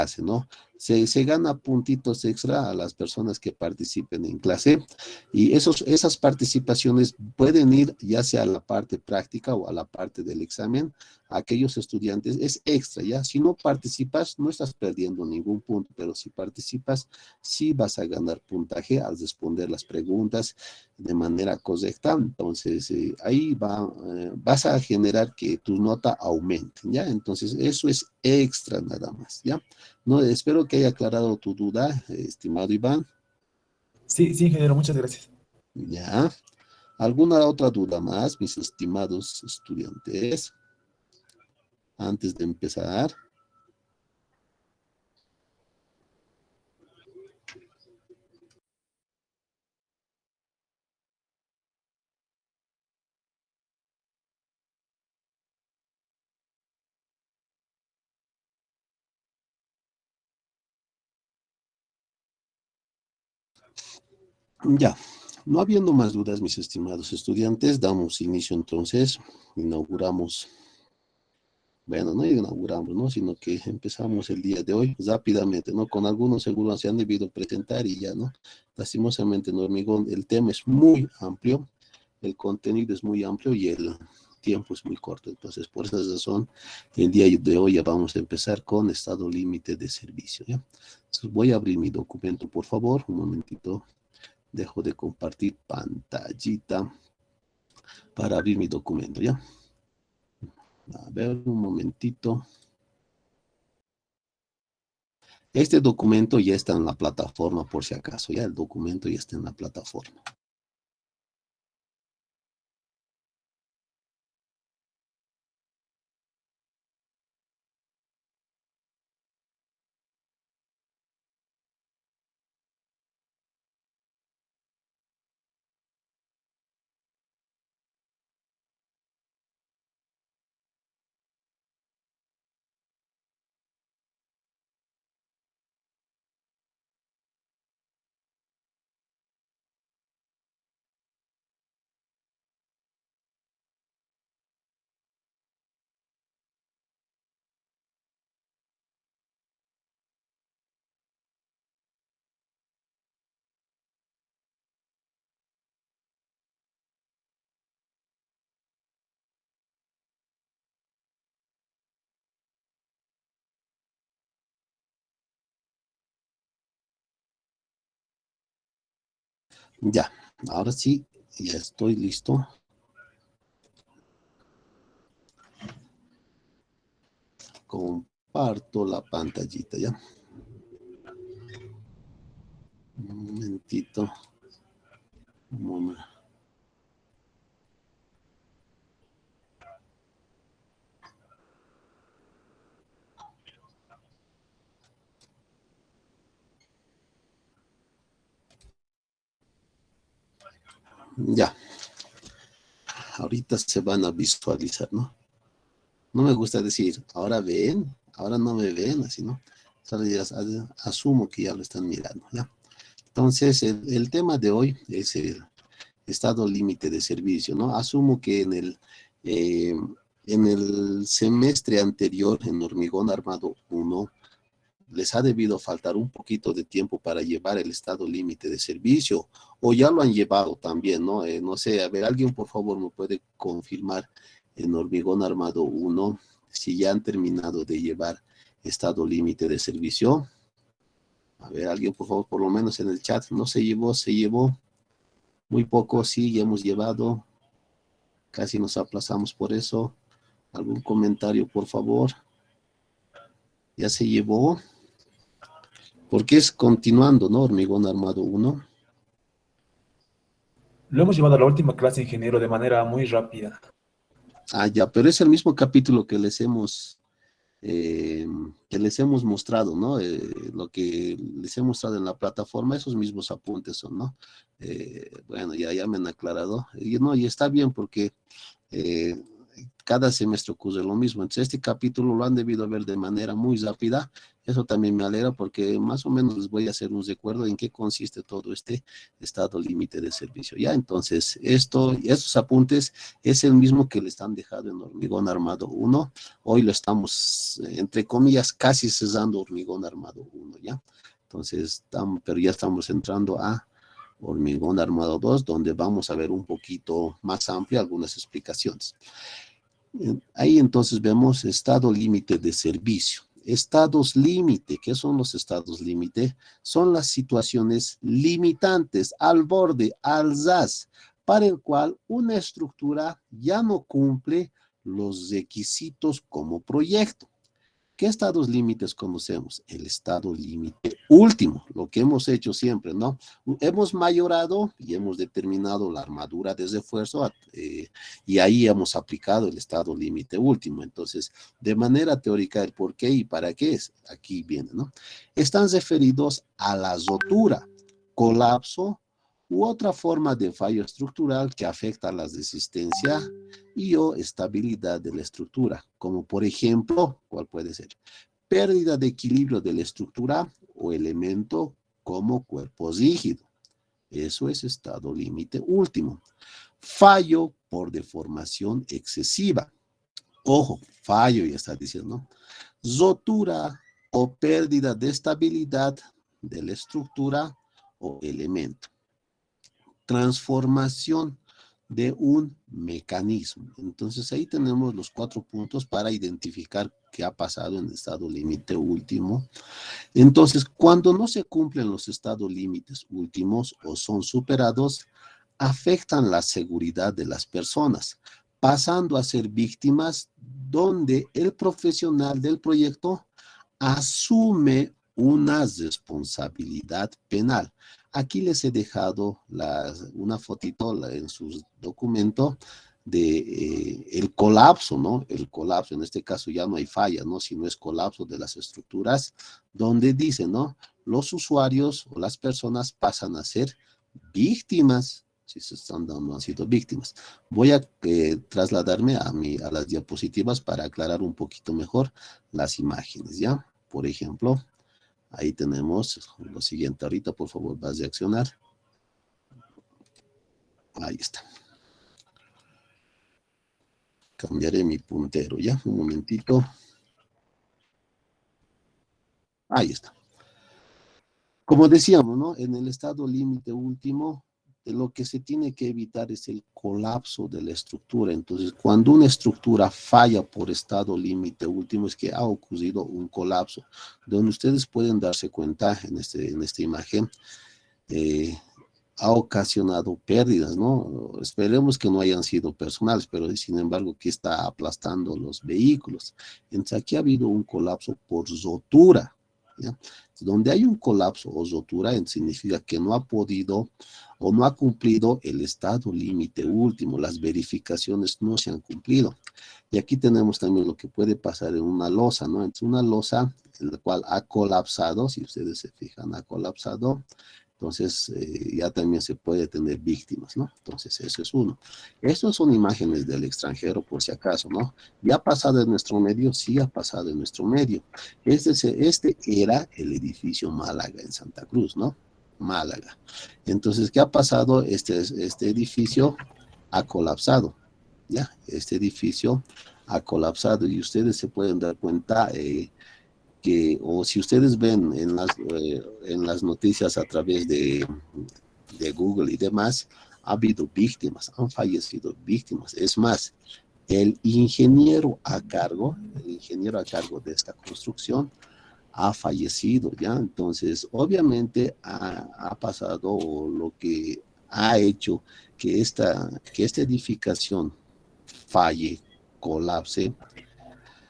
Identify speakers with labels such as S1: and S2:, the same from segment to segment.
S1: clase, ¿no? Se gana puntitos extra a las personas que participen en clase y esas participaciones pueden ir ya sea a la parte práctica o a la parte del examen. A aquellos estudiantes es extra, ¿ya? Si no participas, no estás perdiendo ningún punto, pero si participas, sí vas a ganar puntaje al responder las preguntas de manera correcta. Entonces, ahí vas a generar que tu nota aumente, ¿ya? Entonces, eso es extra nada más, ¿ya? No, espero que haya aclarado tu duda, estimado Iván.
S2: Sí, sí, ingeniero, muchas gracias.
S1: ¿Ya? ¿Alguna otra duda más, mis estimados estudiantes? Antes de empezar. Ya, no habiendo más dudas, mis estimados estudiantes, damos inicio entonces, inauguramos, bueno, no inauguramos, ¿no? Sino que empezamos el día de hoy rápidamente, ¿no? Con algunos seguros se han debido presentar y ya, ¿no? Lastimosamente, en Hormigón, el tema es muy amplio, el contenido es muy amplio y el tiempo es muy corto. Entonces, por esa razón, el día de hoy ya vamos a empezar con estado límite de servicio, ¿ya? Entonces, voy a abrir mi documento, por favor, un momentito. Dejo de compartir pantallita para abrir mi documento, ¿ya? A ver, un momentito. Este documento ya está en la plataforma, por si acaso, ya el documento ya está en la plataforma. Ya, ahora sí, ya estoy listo. Comparto la pantallita, ¿ya? Un momentito. Un momento. Ya, ahorita se van a visualizar, ¿no? No me gusta decir, ahora ven, ahora no me ven, así, ¿no? Solo dirás, asumo que ya lo están mirando, ¿ya? Entonces, el tema de hoy es el estado límite de servicio, ¿no? Asumo que eh, en el semestre anterior, en Hormigón Armado 1, les ha debido faltar un poquito de tiempo para llevar el estado límite de servicio, o ya lo han llevado también, ¿no? No sé, a ver, alguien por favor me puede confirmar en Hormigón Armado 1 si ya han terminado de llevar estado límite de servicio. A ver, alguien por favor, por lo menos en el chat, no se llevó muy poco, sí, ya hemos llevado, casi nos aplazamos por eso. ¿Algún comentario, por favor? ¿Ya se llevó? Porque es continuando, ¿no? Hormigón Armado 1.
S2: Lo hemos llevado a la última clase, ingeniero, de manera muy rápida.
S1: Ah, ya, pero es el mismo capítulo que les hemos mostrado, ¿no? Lo que les he mostrado en la plataforma, esos mismos apuntes son, ¿no? Bueno, ya me han aclarado. Y no, y está bien porque eh, cada semestre ocurre lo mismo. Entonces, este capítulo lo han debido ver de manera muy rápida Eso también me alegra porque más o menos les voy a hacer un recuerdo en qué consiste todo este estado límite de servicio. Ya, entonces, estos apuntes es el mismo que le están dejando en Hormigón Armado 1. Hoy lo estamos, entre comillas, casi cesando Hormigón Armado 1, ¿ya? Entonces, pero ya estamos entrando a Hormigón Armado 2, donde vamos a ver un poquito más amplio algunas explicaciones. Ahí entonces vemos estado límite de servicio. Estados límite, ¿qué son los estados límite? Son las situaciones limitantes, al borde, al ras, para el cual una estructura ya no cumple los requisitos como proyecto. ¿Qué estados límites conocemos? El estado límite último, lo que hemos hecho siempre, ¿no? Hemos mayorado y hemos determinado la armadura de refuerzo y ahí hemos aplicado el estado límite último. Entonces, de manera teórica, el por qué y para qué es, aquí viene, ¿no? Están referidos a la rotura, colapso u otra forma de fallo estructural que afecta a la resistencia y o estabilidad de la estructura, como por ejemplo, ¿cuál puede ser? Pérdida de equilibrio de la estructura o elemento como cuerpo rígido. Eso es estado límite último. Fallo por deformación excesiva. Ojo, fallo ya está diciendo, ¿no? Rotura o pérdida de estabilidad de la estructura o elemento. Transformación de un mecanismo. Entonces ahí tenemos los 4 puntos para identificar qué ha pasado en el estado límite último. Entonces, cuando no se cumplen los estados límites últimos o son superados, afectan la seguridad de las personas, pasando a ser víctimas donde el profesional del proyecto asume una responsabilidad penal. Aquí les he dejado una fotito en su documento de el colapso, ¿no? El colapso, en este caso ya no hay falla, ¿no? Sino es colapso de las estructuras, donde dice, ¿no? Los usuarios o las personas pasan a ser víctimas, si se están dando, han sido víctimas. Voy a trasladarme a las diapositivas para aclarar un poquito mejor las imágenes, ¿ya? Por ejemplo, ahí tenemos lo siguiente. Ahorita, por favor, vas a reaccionar. Ahí está. Cambiaré mi puntero, ¿ya? Un momentito. Ahí está. Como decíamos, ¿no? En el estado límite último, lo que se tiene que evitar es el colapso de la estructura. Entonces, cuando una estructura falla por estado límite último, es que ha ocurrido un colapso, donde ustedes pueden darse cuenta en esta imagen, ha ocasionado pérdidas, ¿no? Esperemos que no hayan sido personales, pero sin embargo, que está aplastando los vehículos. Entonces, aquí ha habido un colapso por rotura, ¿ya? Donde hay un colapso o rotura, significa que no ha podido o no ha cumplido el estado límite último, las verificaciones no se han cumplido. Y aquí tenemos también lo que puede pasar en una losa, ¿no? Entonces, una losa en la cual ha colapsado, si ustedes se fijan, ha colapsado. Entonces, ya también se puede tener víctimas, ¿no? Entonces, eso es uno. Estas son imágenes del extranjero, por si acaso, ¿no? ¿Ya ha pasado en nuestro medio? Sí, ha pasado en nuestro medio. Este era el edificio Málaga en Santa Cruz, ¿no? Málaga. Entonces, ¿qué ha pasado? Este edificio ha colapsado, ¿ya? Este edificio ha colapsado y ustedes se pueden dar cuenta o si ustedes ven en las noticias a través de Google y demás, ha habido víctimas, han fallecido víctimas. Es más, el ingeniero a cargo de esta construcción ha fallecido, ¿ya? Entonces, obviamente ha pasado lo que ha hecho que esta edificación falle, colapse,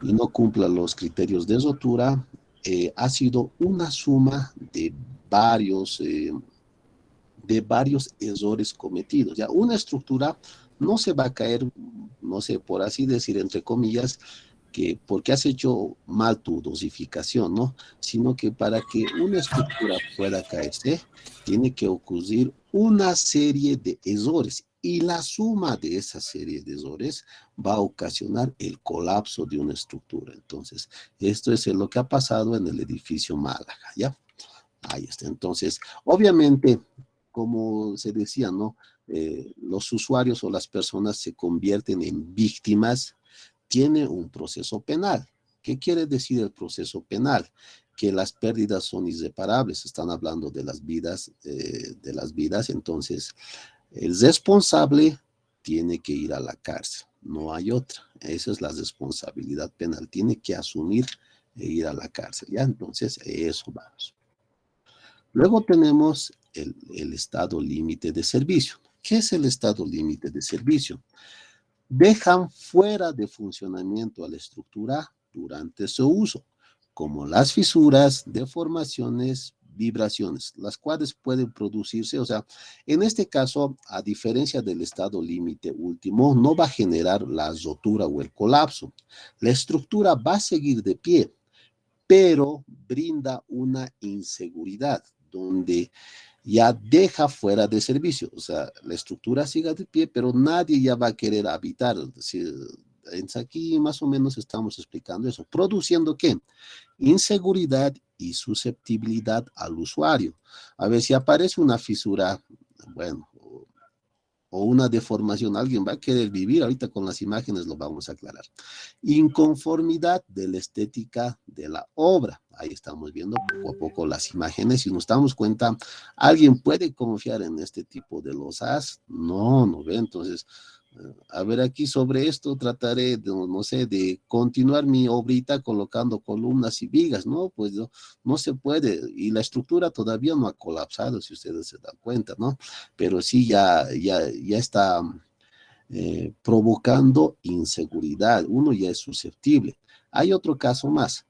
S1: y no cumpla los criterios de rotura, ha sido una suma de varios errores cometidos. Ya una estructura no se va a caer, no sé, por así decir, entre comillas, que porque has hecho mal tu dosificación, ¿no? Sino que para que una estructura pueda caerse, tiene que ocurrir una serie de errores y la suma de esa serie de errores va a ocasionar el colapso de una estructura. Entonces, esto es lo que ha pasado en el edificio Málaga, ¿ya? Ahí está. Entonces, obviamente, como se decía, ¿no? Los usuarios o las personas se convierten en víctimas, tiene un proceso penal. ¿Qué quiere decir el proceso penal? Que las pérdidas son irreparables. Están hablando de las vidas. Entonces, el responsable tiene que ir a la cárcel. No hay otra. Esa es la responsabilidad penal. Tiene que asumir e ir a la cárcel. ¿Ya? Entonces, eso vamos. Luego tenemos el estado límite de servicio. ¿Qué es el estado límite de servicio? Dejan fuera de funcionamiento a la estructura durante su uso, como las fisuras, deformaciones, vibraciones, las cuales pueden producirse, o sea, en este caso, a diferencia del estado límite último, no va a generar la rotura o el colapso. La estructura va a seguir de pie, pero brinda una inseguridad donde ya deja fuera de servicio. O sea, la estructura sigue de pie, pero nadie ya va a querer habitar. Es decir, aquí más o menos estamos explicando eso. ¿Produciendo qué? Inseguridad y susceptibilidad al usuario. A ver, si aparece una fisura, bueno, o una deformación, alguien va a querer vivir, ahorita con las imágenes lo vamos a aclarar. Inconformidad de la estética de la obra, ahí estamos viendo poco a poco las imágenes, y nos damos cuenta, ¿alguien puede confiar en este tipo de losas? No, no ve, entonces, a ver, aquí sobre esto trataré de, no sé, de continuar mi obrita colocando columnas y vigas, ¿no? Pues no se puede, y la estructura todavía no ha colapsado, si ustedes se dan cuenta, ¿no? Pero sí ya está provocando inseguridad, uno ya es susceptible. Hay otro caso más,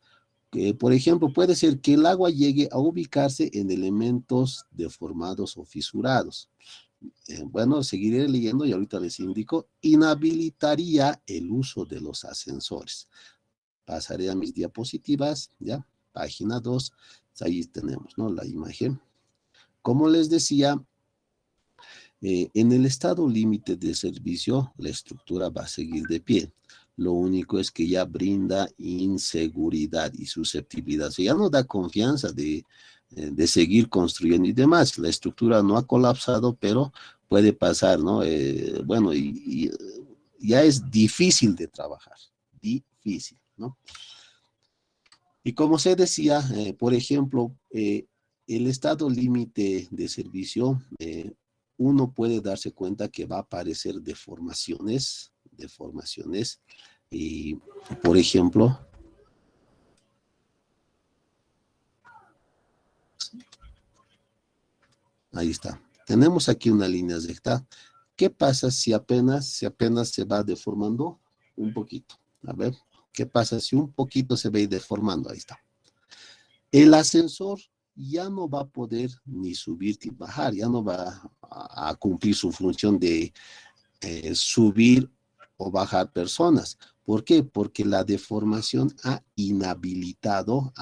S1: que por ejemplo puede ser que el agua llegue a ubicarse en elementos deformados o fisurados. Bueno, seguiré leyendo y ahorita les indico, inhabilitaría el uso de los ascensores. Pasaré a mis diapositivas, ¿ya? Página 2, ahí tenemos, ¿no? La imagen. Como les decía, en el estado límite de servicio, la estructura va a seguir de pie. Lo único es que ya brinda inseguridad y susceptibilidad. O sea, ya no da confianza de seguir construyendo y demás. La estructura no ha colapsado, pero puede pasar, ¿no? Bueno, ya es difícil de trabajar. Difícil, ¿no? Y como se decía, por ejemplo, el estado límite de servicio, uno puede darse cuenta que va a aparecer deformaciones, y por ejemplo, ahí está. Tenemos aquí una línea recta. ¿Qué pasa si apenas se va deformando un poquito? A ver, ¿qué pasa si un poquito se ve deformando? Ahí está. El ascensor ya no va a poder ni subir ni bajar, ya no va a cumplir su función de subir o bajar personas. ¿Por qué? Porque la deformación ha inhabilitado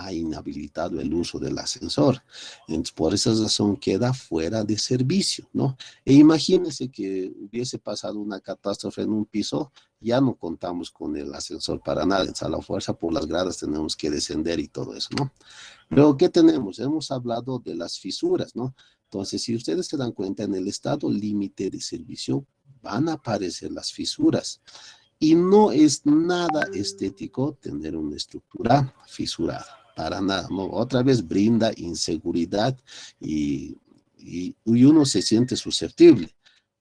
S1: el uso del ascensor. Entonces, por esa razón queda fuera de servicio, ¿no? E imagínense que hubiese pasado una catástrofe en un piso, ya no contamos con el ascensor para nada. Entonces, a la fuerza por las gradas tenemos que descender y todo eso, ¿no? Luego, ¿qué tenemos? Hemos hablado de las fisuras, ¿no? Entonces, si ustedes se dan cuenta, en el estado límite de servicio van a aparecer las fisuras. Y no es nada estético tener una estructura fisurada, para nada, ¿no? Otra vez brinda inseguridad y uno se siente susceptible.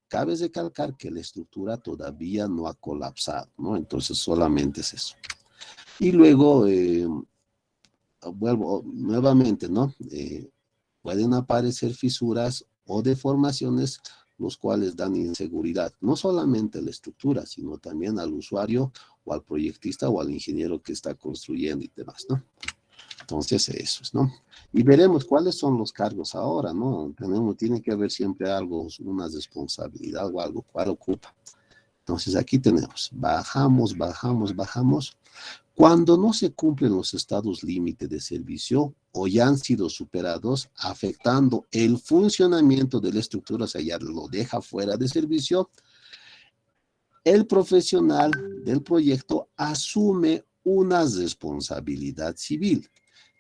S1: Cabe recalcar que la estructura todavía no ha colapsado, ¿no? Entonces solamente es eso. Y luego, vuelvo nuevamente, ¿no? Pueden aparecer fisuras o deformaciones, los cuales dan inseguridad, no solamente a la estructura, sino también al usuario o al proyectista o al ingeniero que está construyendo y demás, ¿no? Entonces, eso es, ¿no? Y veremos cuáles son los cargos ahora, ¿no? Tiene que haber siempre algo, una responsabilidad o algo, cuál ocupa. Entonces aquí tenemos, bajamos, bajamos, bajamos. Cuando no se cumplen los estados límite de servicio o ya han sido superados, afectando el funcionamiento de la estructura, o sea, ya lo deja fuera de servicio, el profesional del proyecto asume una responsabilidad civil.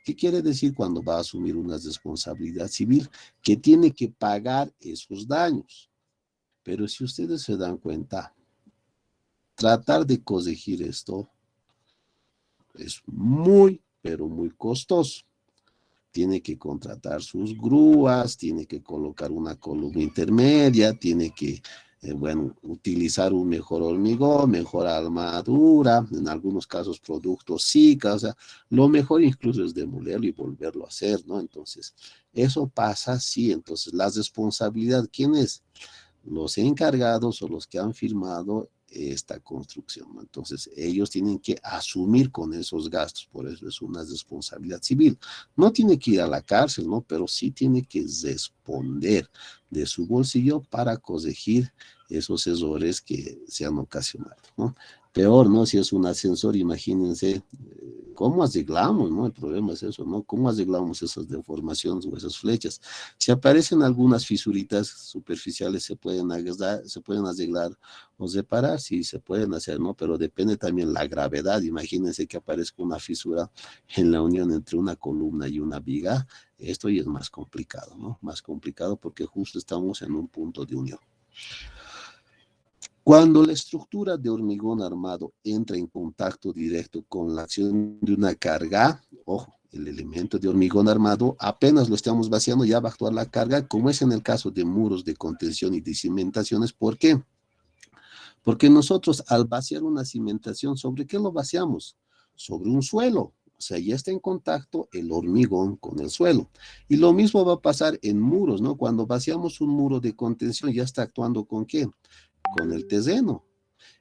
S1: ¿Qué quiere decir cuando va a asumir una responsabilidad civil? Que tiene que pagar esos daños. Pero si ustedes se dan cuenta, tratar de corregir esto es muy, pero muy costoso. Tiene que contratar sus grúas, tiene que colocar una columna intermedia, tiene que, bueno, utilizar un mejor hormigón, mejor armadura, en algunos casos productos Sika, o sea, lo mejor incluso es demolerlo y volverlo a hacer, ¿no? Entonces, eso pasa, sí, entonces la responsabilidad, ¿quién es? Los encargados o los que han firmado esta construcción, ¿no? Entonces, ellos tienen que asumir con esos gastos, por eso es una responsabilidad civil. No tiene que ir a la cárcel, ¿no? Pero sí tiene que responder de su bolsillo para corregir esos errores que se han ocasionado, ¿no? Peor, ¿no? Si es un ascensor, imagínense, ¿cómo arreglamos, no? El problema es eso, ¿no? ¿Cómo arreglamos esas deformaciones o esas flechas? Si aparecen algunas fisuritas superficiales, se pueden arreglar o reparar, sí se pueden hacer, ¿no? Pero depende también la gravedad. Imagínense que aparezca una fisura en la unión entre una columna y una viga. Esto ya es más complicado, ¿no? Más complicado porque justo estamos en un punto de unión. Cuando la estructura de hormigón armado entra en contacto directo con la acción de una carga, ojo, el elemento de hormigón armado, apenas lo estamos vaciando, ya va a actuar la carga, como es en el caso de muros de contención y de cimentaciones. ¿Por qué? Porque nosotros al vaciar una cimentación, ¿sobre qué lo vaciamos? Sobre un suelo. O sea, ya está en contacto el hormigón con el suelo. Y lo mismo va a pasar en muros, ¿no? Cuando vaciamos un muro de contención, ya está actuando ¿con qué? Con el terreno.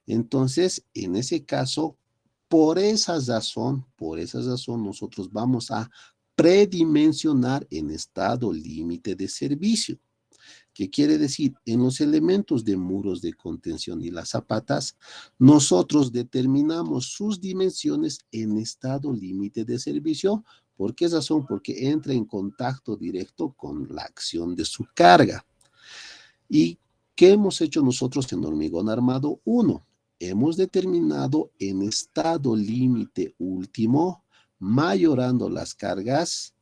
S1: Entonces, en ese caso, por esa razón, nosotros vamos a predimensionar en estado límite de servicio. ¿Qué quiere decir? En los elementos de muros de contención y las zapatas, nosotros determinamos sus dimensiones en estado límite de servicio. ¿Por qué razón? Porque entra en contacto directo con la acción de su carga. ¿Y qué hemos hecho nosotros en hormigón armado 1? Hemos determinado en estado límite último, mayorando las cargas,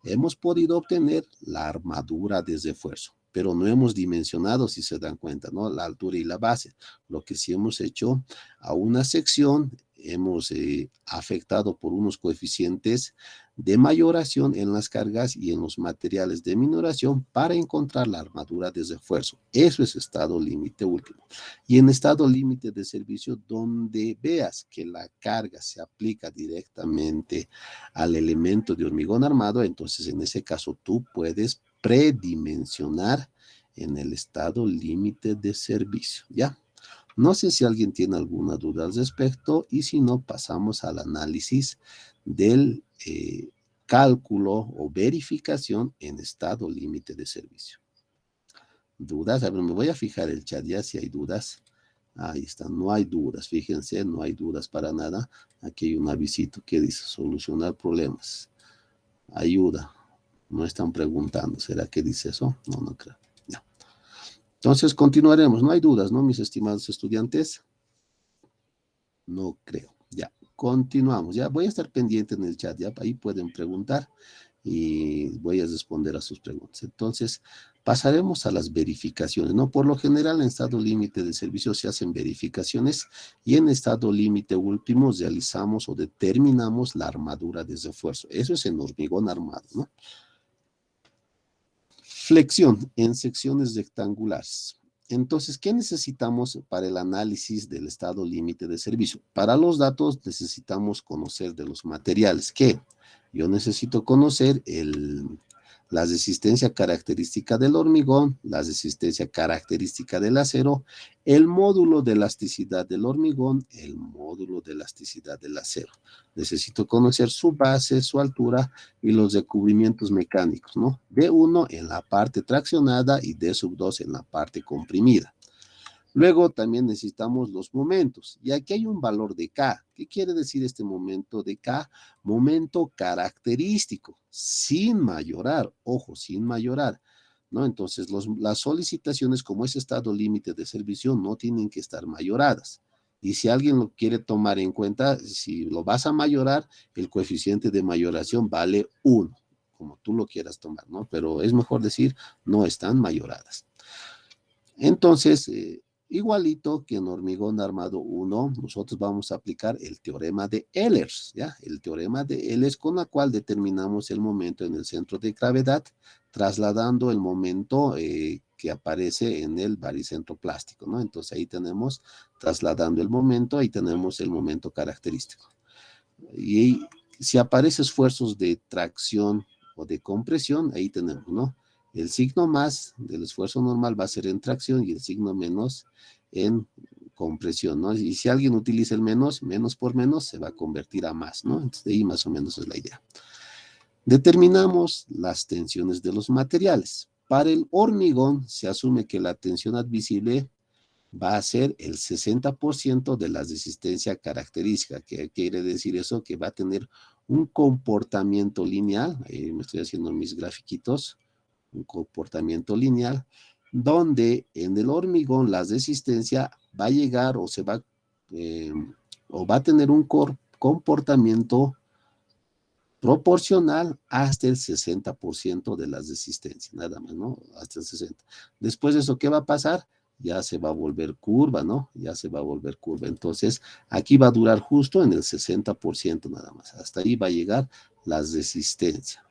S1: hemos podido obtener la armadura de refuerzo, pero no hemos dimensionado, si se dan cuenta, ¿no? La altura y la base. Lo que sí hemos hecho a una sección, hemos afectado por unos coeficientes de mayoración en las cargas y en los materiales de minoración para encontrar la armadura de refuerzo. Eso es estado límite último. Y en estado límite de servicio, donde veas que la carga se aplica directamente al elemento de hormigón armado, entonces en ese caso tú puedes predimensionar en el estado límite de servicio, ¿ya? No sé si alguien tiene alguna duda al respecto y si no, pasamos al análisis del cálculo o verificación en estado límite de servicio. ¿Dudas? A ver, me voy a fijar el chat ya si hay dudas. Ahí está, no hay dudas, fíjense, no hay dudas para nada. Aquí hay un avisito que dice solucionar problemas. Ayuda. No están preguntando, ¿será que dice eso? No, no creo. Ya. Entonces continuaremos, no hay dudas, ¿no, mis estimados estudiantes? No creo. Ya, continuamos. Ya voy a estar pendiente en el chat, ya ahí pueden preguntar y voy a responder a sus preguntas. Entonces, pasaremos a las verificaciones, ¿no? Por lo general, en estado límite de servicio se hacen verificaciones y en estado límite último realizamos o determinamos la armadura de refuerzo. Eso es en hormigón armado, ¿no? Flexión en secciones rectangulares. Entonces, ¿qué necesitamos para el análisis del estado límite de servicio? Para los datos necesitamos conocer de los materiales. ¿Qué? Yo necesito conocer la resistencia característica del hormigón, la resistencia característica del acero, el módulo de elasticidad del hormigón, el módulo de elasticidad del acero. Necesito conocer su base, su altura y los recubrimientos mecánicos, ¿no? D1 en la parte traccionada y D2 en la parte comprimida. Luego también necesitamos los momentos. Y aquí hay un valor de K. ¿Qué quiere decir este momento de K? Momento característico, sin mayorar. Ojo, sin mayorar, ¿no? Entonces, las solicitaciones como ese estado límite de servicio no tienen que estar mayoradas. Y si alguien lo quiere tomar en cuenta, si lo vas a mayorar, el coeficiente de mayoración vale 1, como tú lo quieras tomar, ¿no? Pero es mejor decir, no están mayoradas. Entonces, igualito que en hormigón armado 1, nosotros vamos a aplicar el teorema de Ehlers, ¿ya? El teorema de Ehlers con la cual determinamos el momento en el centro de gravedad, trasladando el momento que aparece en el baricentro plástico, ¿no? Entonces ahí tenemos, trasladando el momento, ahí tenemos el momento característico. Y si aparece esfuerzos de tracción o de compresión, ahí tenemos, ¿no? El signo más del esfuerzo normal va a ser en tracción y el signo menos en compresión, ¿no? Y si alguien utiliza el menos, menos por menos se va a convertir a más, ¿no? Entonces de ahí más o menos es la idea. Determinamos las tensiones de los materiales. Para el hormigón se asume que la tensión admisible va a ser el 60% de la resistencia característica. ¿Qué quiere decir eso? Que va a tener un comportamiento lineal, me estoy haciendo mis grafiquitos, un comportamiento lineal, donde en el hormigón la resistencia va a llegar o va a tener un comportamiento proporcional hasta el 60% de la resistencia, nada más, ¿no? Hasta el 60%. Después de eso, ¿qué va a pasar? Ya se va a volver curva, ¿no? Ya se va a volver curva. Entonces, aquí va a durar justo en el 60% nada más. Hasta ahí va a llegar la resistencia.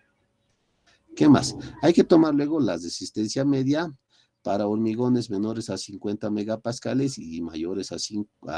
S1: ¿Qué más? Hay que tomar luego la resistencia media para hormigones menores a 50 megapascales y mayores a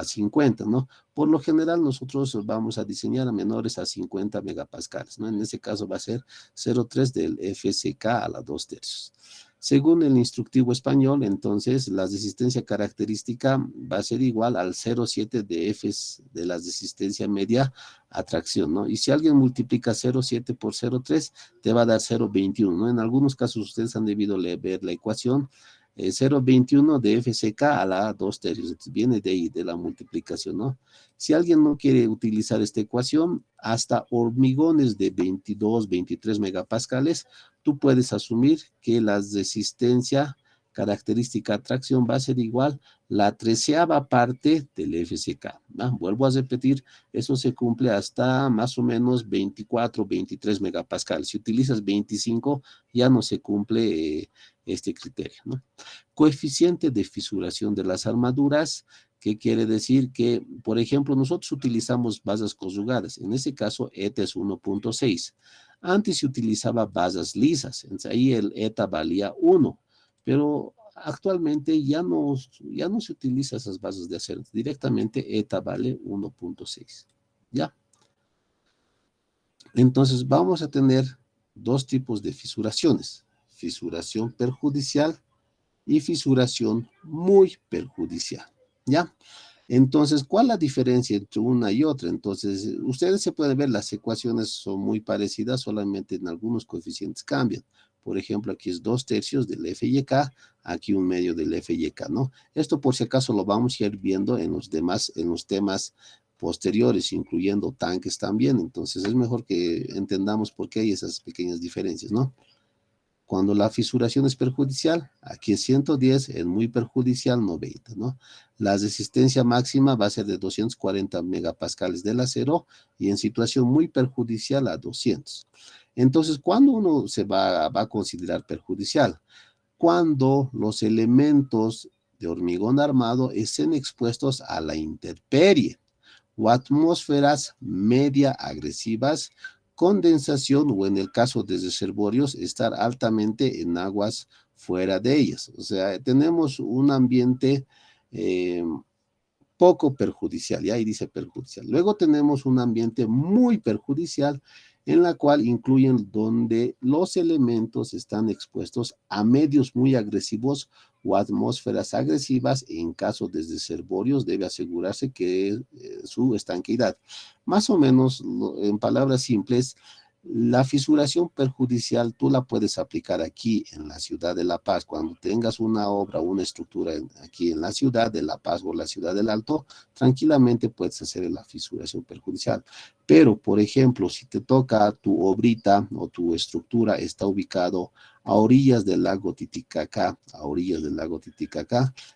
S1: 50, ¿no? Por lo general nosotros vamos a diseñar a menores a 50 megapascales, ¿no? En ese caso va a ser 0,3 del FSK a la 2/3. Según el instructivo español, entonces la resistencia característica va a ser igual al 0,7 de F de la resistencia media a tracción, ¿no? Y si alguien multiplica 0,7 por 0,3, te va a dar 0,21, ¿no? En algunos casos ustedes han debido ver la ecuación 0,21 de FCK a la 2/3, viene de ahí, de la multiplicación, ¿no? Si alguien no quiere utilizar esta ecuación, hasta hormigones de 22, 23 megapascales, tú puedes asumir que la resistencia característica tracción va a ser igual la 13ª parte del FCK, ¿no? Vuelvo a repetir, eso se cumple hasta más o menos 24, 23 megapascales. Si utilizas 25, ya no se cumple este criterio, ¿no? Coeficiente de fisuración de las armaduras, que quiere decir que, por ejemplo, nosotros utilizamos basas conjugadas, en ese caso ETA es 1.6. Antes se utilizaba basas lisas, entonces ahí el ETA valía 1, pero actualmente ya no se utiliza esas bases de acero, directamente ETA vale 1.6, ¿ya? Entonces vamos a tener dos tipos de fisuraciones, fisuración perjudicial y fisuración muy perjudicial, ¿ya? Entonces, ¿cuál es la diferencia entre una y otra? Entonces, ustedes se pueden ver, las ecuaciones son muy parecidas, solamente en algunos coeficientes cambian. Por ejemplo, aquí es 2/3 del FYK, aquí 1/2 del FYK, ¿no? Esto por si acaso lo vamos a ir viendo en los temas posteriores, incluyendo tanques también. Entonces, es mejor que entendamos por qué hay esas pequeñas diferencias, ¿no? Cuando la fisuración es perjudicial, aquí es 110, en muy perjudicial 90, ¿no? La resistencia máxima va a ser de 240 megapascales del acero y en situación muy perjudicial a 200. Entonces, ¿cuándo uno se va a considerar perjudicial? Cuando los elementos de hormigón armado estén expuestos a la intemperie o atmósferas media agresivas, condensación o en el caso de reservorios, estar altamente en aguas fuera de ellas. O sea, tenemos un ambiente poco perjudicial, y ahí dice perjudicial. Luego tenemos un ambiente muy perjudicial en la cual incluyen donde los elementos están expuestos a medios muy agresivos o atmósferas agresivas. En caso de reservorios debe asegurarse que su estanqueidad, más o menos en palabras simples, La fisuración perjudicial tú la puedes aplicar aquí en la ciudad de La Paz. Cuando tengas una obra, una estructura aquí en la ciudad de La Paz o la ciudad del Alto, tranquilamente puedes hacer la fisuración perjudicial. Pero, por ejemplo, si te toca tu obrita o tu estructura está ubicado a orillas del lago Titicaca,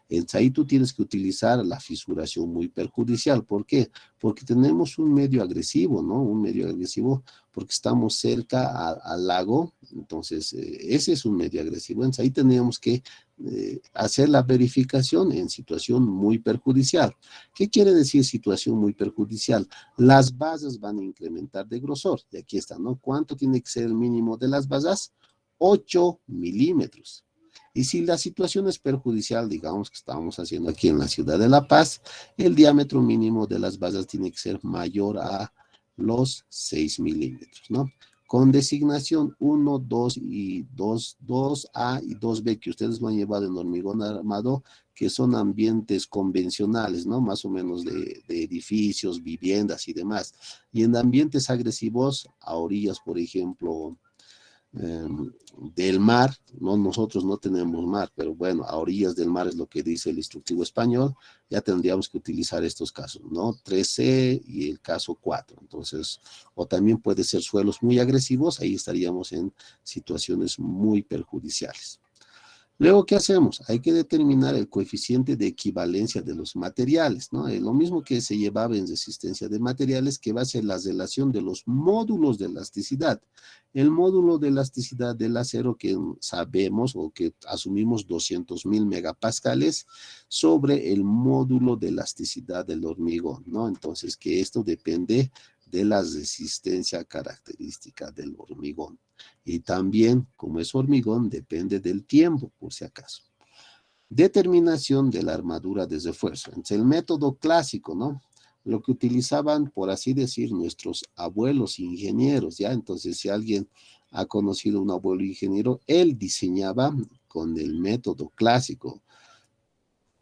S1: entonces ahí tú tienes que utilizar la fisuración muy perjudicial. ¿Por qué? Porque tenemos un medio agresivo, ¿no? Un medio agresivo porque estamos cerca al lago, entonces ese es un medio agresivo. Entonces ahí tenemos que hacer la verificación en situación muy perjudicial. ¿Qué quiere decir situación muy perjudicial? Las basas van a incrementar de grosor, y aquí está, ¿no? ¿Cuánto tiene que ser el mínimo de las basas? 8 milímetros. Y si la situación es perjudicial, digamos que estamos haciendo aquí en la ciudad de La Paz, el diámetro mínimo de las basas tiene que ser mayor a los 6 milímetros, ¿no? Con designación 1, 2 y 2A y 2B, que ustedes lo han llevado en hormigón armado, que son ambientes convencionales, ¿no? Más o menos de edificios, viviendas y demás. Y en ambientes agresivos, a orillas, por ejemplo, del mar, no, nosotros no tenemos mar, pero bueno, a orillas del mar es lo que dice el instructivo español, ya tendríamos que utilizar estos casos, ¿no? 3C y el caso 4, entonces, o también puede ser suelos muy agresivos, ahí estaríamos en situaciones muy perjudiciales. Luego, ¿qué hacemos? Hay que determinar el coeficiente de equivalencia de los materiales, ¿no? Lo mismo que se llevaba en resistencia de materiales, que va a ser la relación de los módulos de elasticidad. El módulo de elasticidad del acero que sabemos o que asumimos 200.000 megapascales sobre el módulo de elasticidad del hormigón, ¿no? Entonces, que esto depende de la resistencia característica del hormigón. Y también, como es hormigón, depende del tiempo, por si acaso. Determinación de la armadura de refuerzo. Entonces, el método clásico, ¿no? Lo que utilizaban, por así decir, nuestros abuelos ingenieros, ¿ya? Entonces, si alguien ha conocido a un abuelo ingeniero, él diseñaba con el método clásico.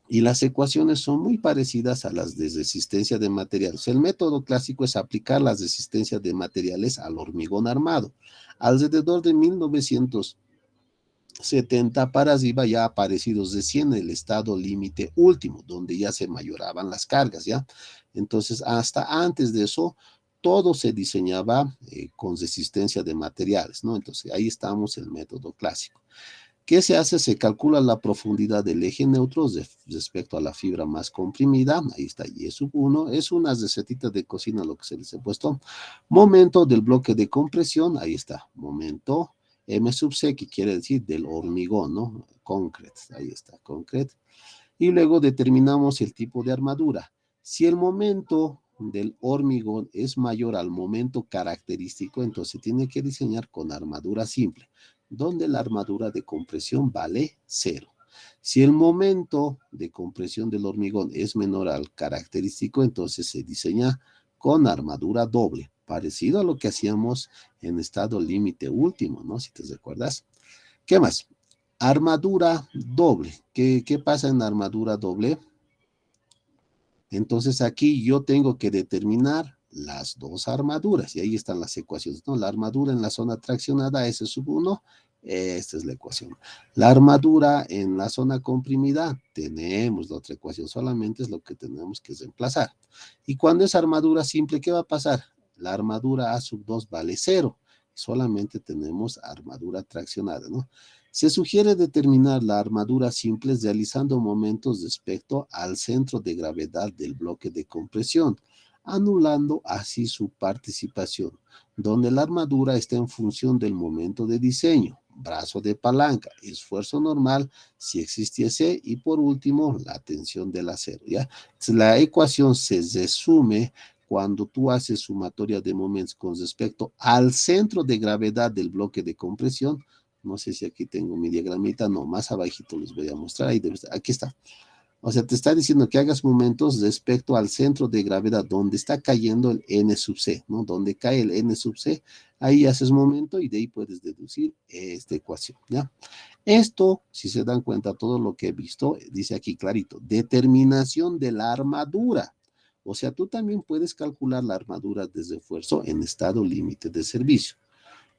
S1: Y las ecuaciones son muy parecidas a las de resistencia de materiales. El método clásico es aplicar las resistencias de materiales al hormigón armado. Alrededor de 1970 para arriba ya ha aparecido recién el estado límite último, donde ya se mayoraban las cargas, ¿ya? Entonces, hasta antes de eso, todo se diseñaba con resistencia de materiales, ¿no? Entonces, ahí estamos el método clásico. ¿Qué se hace? Se calcula la profundidad del eje neutro respecto a la fibra más comprimida. Ahí está, Y sub 1. Es una recetita de cocina lo que se les ha puesto. Momento del bloque de compresión. Ahí está. Momento M sub C, que quiere decir del hormigón, ¿no? Concrete. Ahí está, concrete. Y luego determinamos el tipo de armadura. Si el momento del hormigón es mayor al momento característico, entonces tiene que diseñar con armadura simple, donde la armadura de compresión vale 0. Si el momento de compresión del hormigón es menor al característico, entonces se diseña con armadura doble, parecido a lo que hacíamos en estado límite último, ¿no? Si te recuerdas. ¿Qué más? Armadura doble. ¿Qué pasa en armadura doble? Entonces aquí yo tengo que determinar las dos armaduras y ahí están las ecuaciones, ¿no? La armadura en la zona traccionada, S sub 1, esta es la ecuación. La armadura en la zona comprimida, tenemos la otra ecuación, solamente es lo que tenemos que reemplazar. Y cuando es armadura simple, ¿qué va a pasar? La armadura A sub 2 vale 0, solamente tenemos armadura traccionada, ¿no? Se sugiere determinar la armadura simple realizando momentos respecto al centro de gravedad del bloque de compresión, anulando así su participación, donde la armadura está en función del momento de diseño, brazo de palanca, esfuerzo normal, si existiese, y por último, la tensión del acero, ¿ya? Entonces, la ecuación se resume cuando tú haces sumatoria de momentos con respecto al centro de gravedad del bloque de compresión. No sé si aquí tengo mi diagramita, no, más abajito les voy a mostrar, ahí debe estar, aquí está. O sea, te está diciendo que hagas momentos respecto al centro de gravedad, donde está cayendo el N sub C, ¿no? Donde cae el N sub C, ahí haces momento y de ahí puedes deducir esta ecuación, ¿ya? Esto, si se dan cuenta, todo lo que he visto, dice aquí clarito, determinación de la armadura. O sea, tú también puedes calcular la armadura de refuerzo en estado límite de servicio.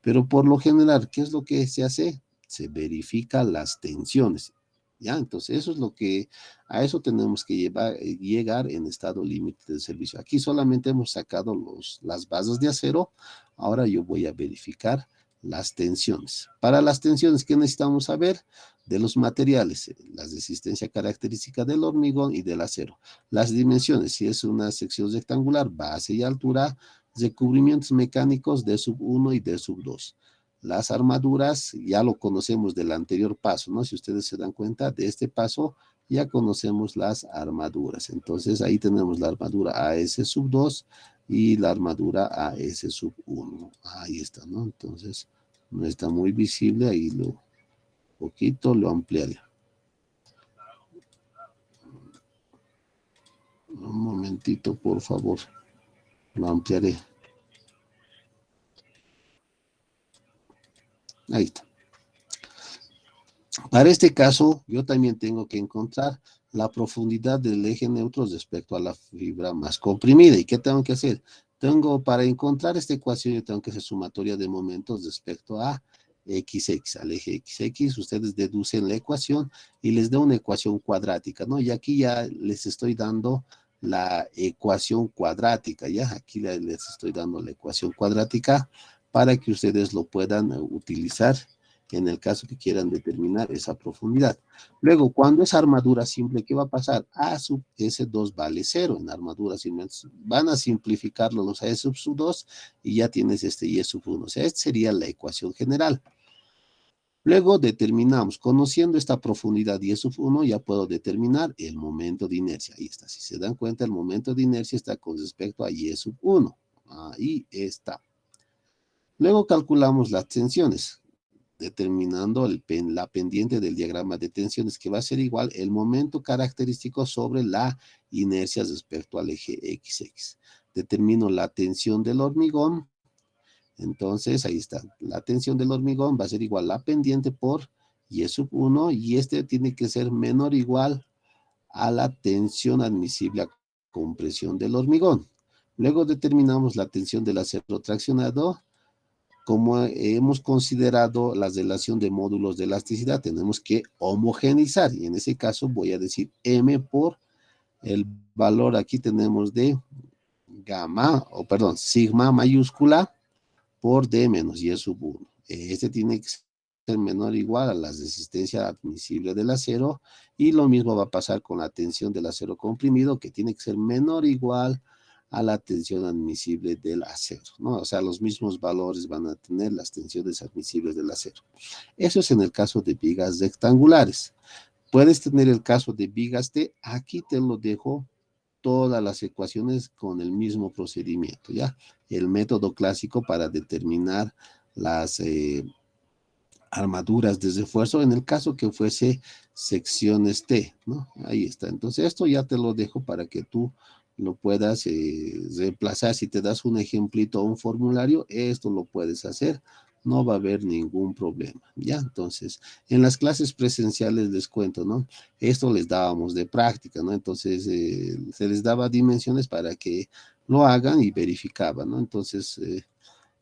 S1: Pero por lo general, ¿qué es lo que se hace? Se verifica las tensiones. ¿Ya? Entonces, eso es lo que, a eso tenemos que llegar en estado límite de servicio. Aquí solamente hemos sacado las bases de acero. Ahora yo voy a verificar las tensiones. Para las tensiones, ¿qué necesitamos saber? De los materiales, la resistencia característica del hormigón y del acero. Las dimensiones, si es una sección rectangular, base y altura, recubrimientos mecánicos D sub 1 y D sub 2. Las armaduras ya lo conocemos del anterior paso, ¿no? Si ustedes se dan cuenta de este paso, ya conocemos las armaduras. Entonces ahí tenemos la armadura AS sub 2 y la armadura AS sub 1. Ahí está, ¿no? Entonces no está muy visible, ahí lo poquito lo ampliaré. Un momentito, por favor. Lo ampliaré. Ahí está. Para este caso, yo también tengo que encontrar la profundidad del eje neutro respecto a la fibra más comprimida. ¿Y qué tengo que hacer? Para encontrar esta ecuación, yo tengo que hacer sumatoria de momentos respecto a XX, al eje XX. Ustedes deducen la ecuación y les da una ecuación cuadrática, ¿no? Y aquí ya les estoy dando la ecuación cuadrática, ¿ya? Aquí les estoy dando la ecuación cuadrática para que ustedes lo puedan utilizar en el caso que quieran determinar esa profundidad. Luego, cuando es armadura simple, ¿qué va a pasar? A sub S2 vale 0 en armadura simple. Van a simplificarlo los A sub 2 y ya tienes este Y sub 1. O sea, esta sería la ecuación general. Luego determinamos, conociendo esta profundidad Y sub 1, ya puedo determinar el momento de inercia. Ahí está. Si se dan cuenta, el momento de inercia está con respecto a Y sub 1. Ahí está. Luego calculamos las tensiones, determinando la pendiente del diagrama de tensiones, que va a ser igual el momento característico sobre la inercia respecto al eje XX. Determino la tensión del hormigón. Entonces, ahí está. La tensión del hormigón va a ser igual a la pendiente por Y sub 1, y este tiene que ser menor o igual a la tensión admisible a compresión del hormigón. Luego determinamos la tensión del acero traccionado. Como hemos considerado la relación de módulos de elasticidad, tenemos que homogeneizar, y en ese caso voy a decir M por el valor, aquí tenemos de sigma mayúscula por D menos Y sub 1. Este tiene que ser menor o igual a la resistencia admisible del acero, y lo mismo va a pasar con la tensión del acero comprimido, que tiene que ser menor o igual a la tensión admisible del acero, ¿no? O sea, los mismos valores van a tener las tensiones admisibles del acero. Eso es en el caso de vigas rectangulares. Puedes tener el caso de vigas T, aquí te lo dejo todas las ecuaciones con el mismo procedimiento, ¿ya? El método clásico para determinar las armaduras de refuerzo, en el caso que fuese secciones T, ¿no? Ahí está. Entonces, esto ya te lo dejo para que tú lo puedas reemplazar. Si te das un ejemplito o un formulario, esto lo puedes hacer, no va a haber ningún problema, ¿ya? Entonces, en las clases presenciales les cuento, ¿no? Esto les dábamos de práctica, ¿no? Entonces, se les daba dimensiones para que lo hagan y verificaban, ¿no? Entonces,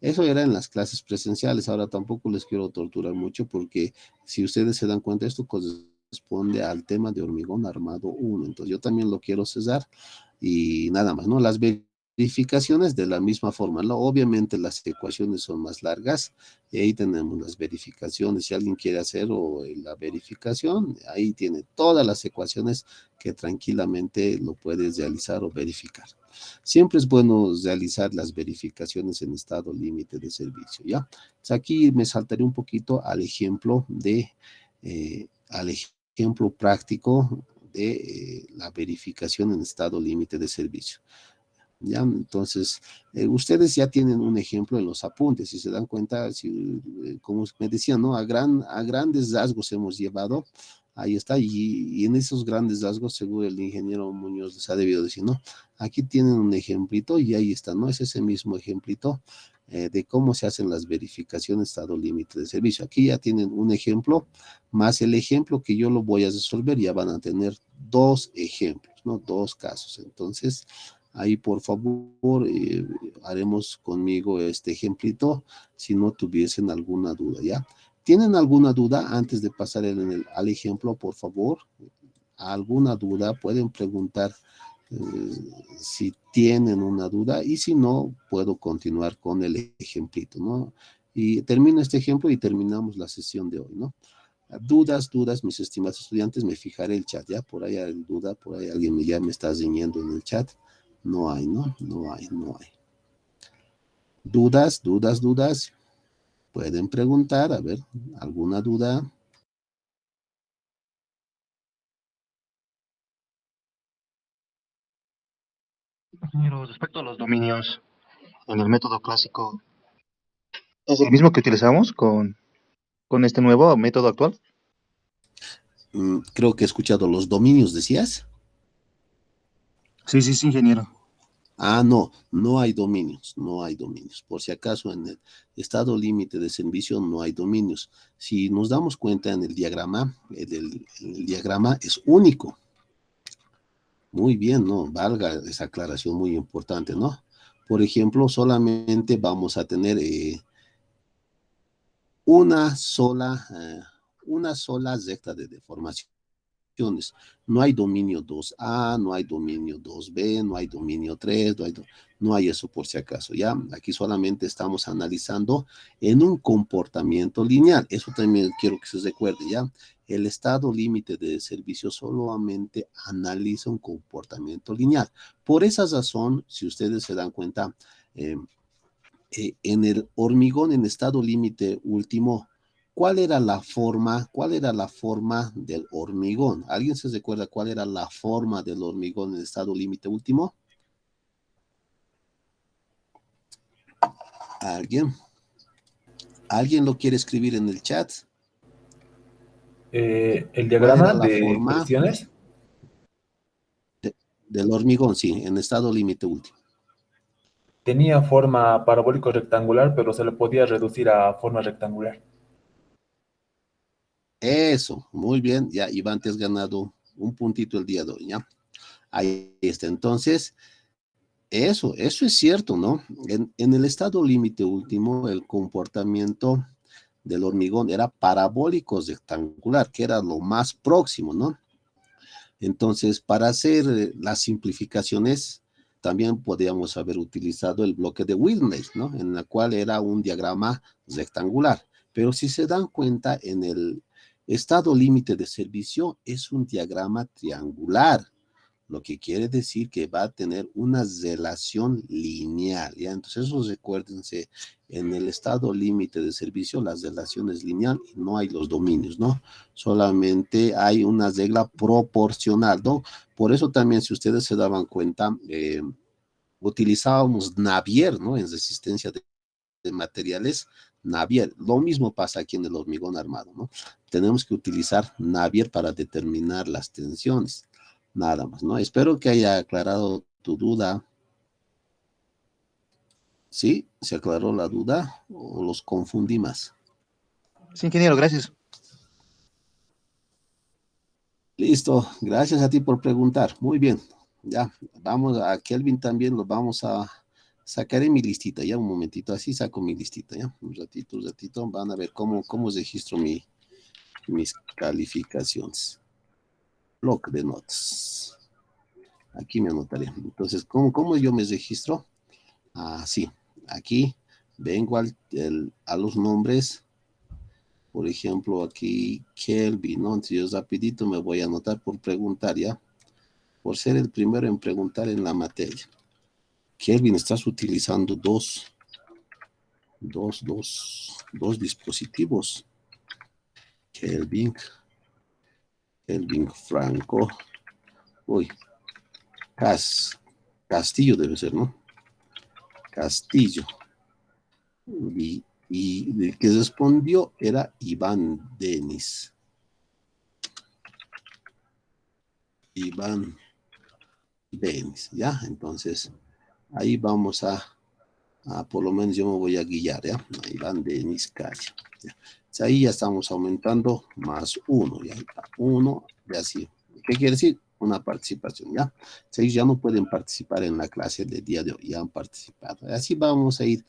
S1: eso era en las clases presenciales. Ahora tampoco les quiero torturar mucho, porque si ustedes se dan cuenta, esto corresponde al tema de hormigón armado 1. Entonces yo también lo quiero cesar y nada más, ¿no? Las verificaciones de la misma forma, ¿no? Obviamente las ecuaciones son más largas, y ahí tenemos las verificaciones. Si alguien quiere hacer la verificación, ahí tiene todas las ecuaciones que tranquilamente lo puedes realizar o verificar. Siempre es bueno realizar las verificaciones en estado límite de servicio, ¿ya? Entonces aquí me saltaré un poquito al ejemplo práctico de la verificación en estado límite de servicio. ¿Ya? Entonces, ustedes ya tienen un ejemplo en los apuntes, si se dan cuenta, como me decían, ¿no? A grandes rasgos hemos llevado, ahí está, y en esos grandes rasgos seguro el ingeniero Muñoz les ha debido decir, ¿no? Aquí tienen un ejemplito y ahí está, ¿no? Es ese mismo ejemplito de cómo se hacen las verificaciones estado límite de servicio. Aquí ya tienen un ejemplo, más el ejemplo que yo lo voy a resolver, ya van a tener dos ejemplos, ¿no? Dos casos. Entonces, Ahí, por favor, haremos conmigo este ejemplito, si no tuviesen alguna duda, ¿ya? ¿Tienen alguna duda antes de pasar al ejemplo, por favor? ¿Alguna duda? Pueden preguntar eh, si tienen una duda, y si no, puedo continuar con el ejemplito, ¿no? Y termino este ejemplo y terminamos la sesión de hoy, ¿no? Dudas, mis estimados estudiantes, me fijaré el chat, ¿ya? Por ahí hay duda, por ahí alguien ya me está riñendo en el chat. No hay, ¿no? No hay. Dudas. Pueden preguntar, a ver, ¿alguna duda?
S3: Ingeniero, respecto a los dominios en el método clásico, ¿es el mismo que utilizamos con este nuevo método actual?
S1: Creo que he escuchado los dominios, ¿decías?
S3: Sí, ingeniero.
S1: No hay dominios, no hay dominios. Por si acaso, en el estado límite de servicio no hay dominios. Si nos damos cuenta en el diagrama, el diagrama es único. Muy bien, ¿no? Valga esa aclaración muy importante, ¿no? Por ejemplo, solamente vamos a tener una sola recta de deformación. No hay dominio 2A, no hay dominio 2B, no hay dominio 3, no hay eso por si acaso, ¿ya? Aquí solamente estamos analizando en un comportamiento lineal. Eso también quiero que se recuerde, ¿ya? El estado límite de servicio solamente analiza un comportamiento lineal. Por esa razón, si ustedes se dan cuenta, en el hormigón en estado límite último, ¿cuál era la forma del hormigón? ¿Alguien se recuerda cuál era la forma del hormigón en estado límite último? ¿Alguien? ¿Alguien lo quiere escribir en el chat?
S2: El
S1: ¿Cuál
S2: diagrama
S1: era la
S2: de
S1: forma
S2: presiones
S1: del hormigón? Sí, en estado límite último.
S2: tenía forma parabólico rectangular, pero se le podía reducir a forma rectangular.
S1: Eso, muy bien. Ya, Iván, te has ganado un puntito el día de hoy, ¿ya? Ahí está. Entonces, eso es cierto, ¿no? En el estado límite último, el comportamiento del hormigón era parabólico rectangular, que era lo más próximo, ¿no? Entonces, para hacer las simplificaciones, también podríamos haber utilizado el bloque de Wilmey, ¿no? En la cual era un diagrama rectangular. Pero si se dan cuenta, en el estado límite de servicio es un diagrama triangular, lo que quiere decir que va a tener una relación lineal, ¿ya? Entonces, eso recuérdense, en el estado límite de servicio, la relación es lineal y no hay los dominios, ¿no? Solamente hay una regla proporcional, ¿no? Por eso también, si ustedes se daban cuenta, utilizábamos Navier, ¿no? En resistencia de materiales, Navier. Lo mismo pasa aquí en el hormigón armado, ¿no? Tenemos que utilizar Navier para determinar las tensiones. Nada más, ¿no? Espero que haya aclarado tu duda. ¿Sí? ¿Se aclaró la duda o los confundí más?
S3: Sí, ingeniero, gracias.
S1: Listo, gracias a ti por preguntar. Muy bien, ya, vamos a Kelvin también, lo vamos a sacar en mi listita, ya un momentito, así saco mi listita, ya, un ratito, van a ver cómo registro mis calificaciones. Bloc de notas. Aquí me anotaré. Entonces, ¿cómo yo me registro? Sí, aquí vengo a los nombres. Por ejemplo, aquí Kelvin, ¿no? Entonces yo rapidito me voy a anotar por preguntar, ¿ya? Por ser el primero en preguntar en la materia. Kelvin, estás utilizando dos dispositivos. Kelvin Franco. Uy, Castillo debe ser, ¿no? Castillo. Y el que respondió era Iván Denis. Iván Denis, ¿ya? Entonces, ahí vamos por lo menos yo me voy a guiar, ¿ya? Iván Denis Calle. ¿Ya? Entonces, ahí ya estamos aumentando más uno, ya está, uno, y así. ¿Qué quiere decir? una participación, ¿ya? Si ellos ya no pueden participar en la clase del día de hoy, ya han participado. Así vamos a ir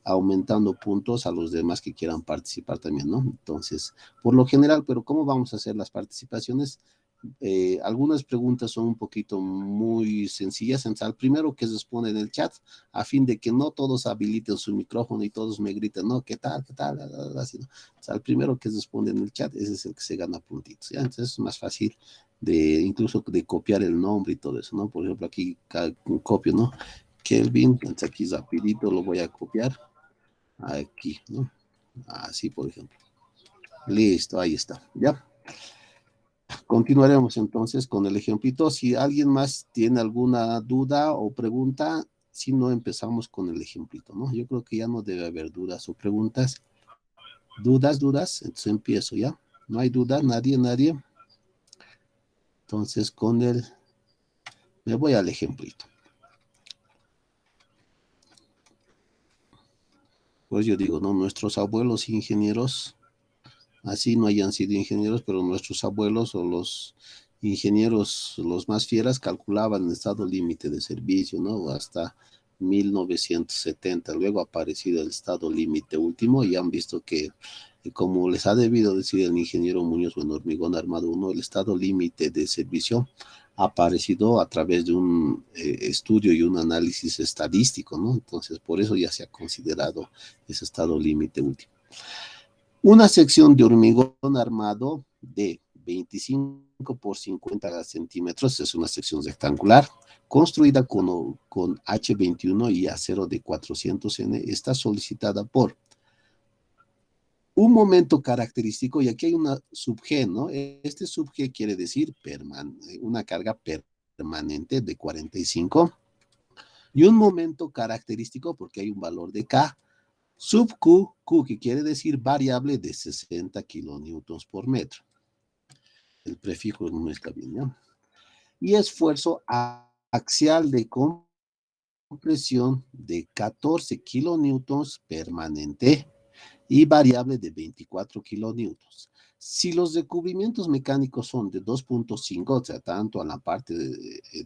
S1: aumentando puntos a los demás que quieran participar también, ¿no? Entonces, por lo general, pero ¿cómo vamos a hacer las participaciones? Algunas preguntas son un poquito muy sencillas. Entonces, al primero que responde en el chat, a fin de que no todos habiliten su micrófono y todos me griten, no, ¿qué tal? ¿Qué tal? Así, ¿no? O sea, al primero que responde en el chat, ese es el que se gana puntitos, ¿ya? Entonces es más fácil incluso de copiar el nombre y todo eso, ¿no? Por ejemplo, aquí copio, ¿no? Kelvin, entonces aquí rapidito lo voy a copiar, aquí, ¿no? Así, por ejemplo. Listo, ahí está, ¿ya? Continuaremos entonces con el ejemplito. Si alguien más tiene alguna duda o pregunta, si no, empezamos con el ejemplito, ¿no? Yo creo que ya no debe haber dudas o preguntas. Dudas, entonces empiezo, ¿ya? No hay duda, nadie. Entonces me voy al ejemplito. Pues yo digo, ¿no? Nuestros abuelos ingenieros, así no hayan sido ingenieros, pero nuestros abuelos o los ingenieros, los más fieras, calculaban el estado límite de servicio, ¿no? Hasta 1970. Luego ha aparecido el estado límite último y han visto que, como les ha debido decir el ingeniero Muñoz en Hormigón Armado 1, el estado límite de servicio ha aparecido a través de un estudio y un análisis estadístico, ¿no? Entonces, por eso ya se ha considerado ese estado límite último. Una sección de hormigón armado de 25 por 50 centímetros, es una sección rectangular, construida con H21 y acero de 400N, está solicitada por un momento característico, y aquí hay una sub-G, ¿no? Este sub-G quiere decir una carga permanente de 45, y un momento característico, porque hay un valor de K, sub Q, que quiere decir variable, de 60 kilonewtons por metro. El prefijo no está bien, ¿ya? Y esfuerzo axial de compresión de 14 kilonewtons permanente y variable de 24 kilonewtons. Si los recubrimientos mecánicos son de 2.5, o sea, tanto en la parte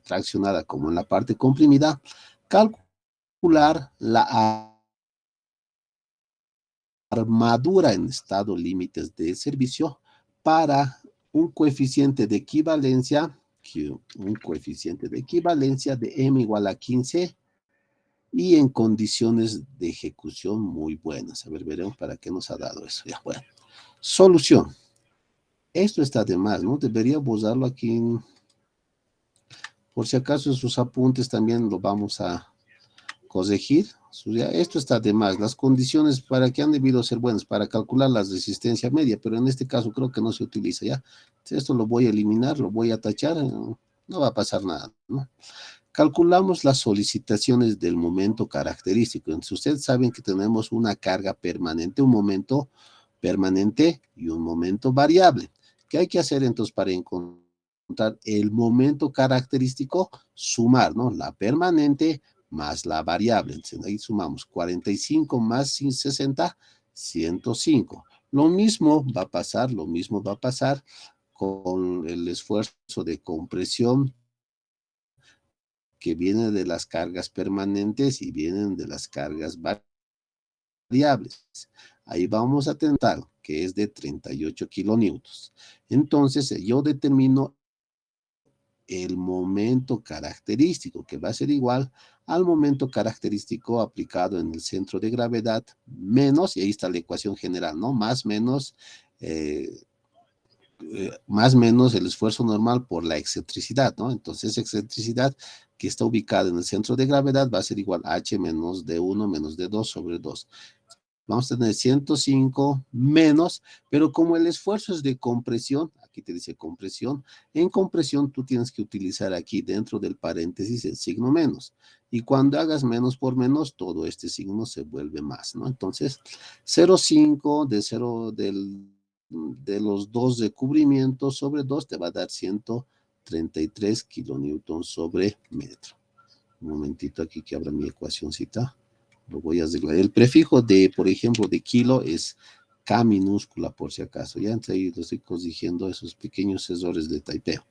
S1: traccionada como en la parte comprimida, calcular la armadura en estado límites de servicio para un coeficiente de equivalencia de M igual a 15 y en condiciones de ejecución muy buenas. A ver, veremos para qué nos ha dado eso. Ya, bueno. Solución. Esto está de más, ¿no? Debería borrarlo aquí. Por si acaso en sus apuntes también lo vamos a corregir. Esto está de más. Las condiciones para que han debido ser buenas para calcular la resistencia media, pero en este caso creo que no se utiliza ya. Esto lo voy a eliminar, lo voy a tachar, no va a pasar nada, ¿no? Calculamos las solicitaciones del momento característico. Entonces, ustedes saben que tenemos una carga permanente, un momento permanente y un momento variable. ¿Qué hay que hacer entonces para encontrar el momento característico? Sumar, ¿no? La permanente más la variable. Entonces, ahí sumamos 45 más 60, 105. Lo mismo va a pasar con el esfuerzo de compresión que viene de las cargas permanentes y vienen de las cargas variables. Ahí vamos a tener que es de 38 kilonewtons. Entonces, yo determino el momento característico, que va a ser igual al momento característico aplicado en el centro de gravedad, menos, y ahí está la ecuación general, ¿no? Más menos el esfuerzo normal por la excentricidad, ¿no? Entonces, excentricidad que está ubicada en el centro de gravedad va a ser igual a H menos D1 menos D2 sobre 2. Vamos a tener 105 menos, pero como el esfuerzo es de compresión, aquí te dice compresión, en compresión tú tienes que utilizar aquí dentro del paréntesis el signo menos. Y cuando hagas menos por menos, todo este signo se vuelve más, ¿no? Entonces, 0,5 de los dos recubrimientos sobre 2 te va a dar 133 kilonewtons sobre metro. Un momentito aquí que abra mi ecuacióncita. Lo voy a arreglar. El prefijo de, por ejemplo, de kilo es K minúscula, por si acaso. Ya entonces ahí lo estoy corrigiendo esos pequeños errores de taipeo.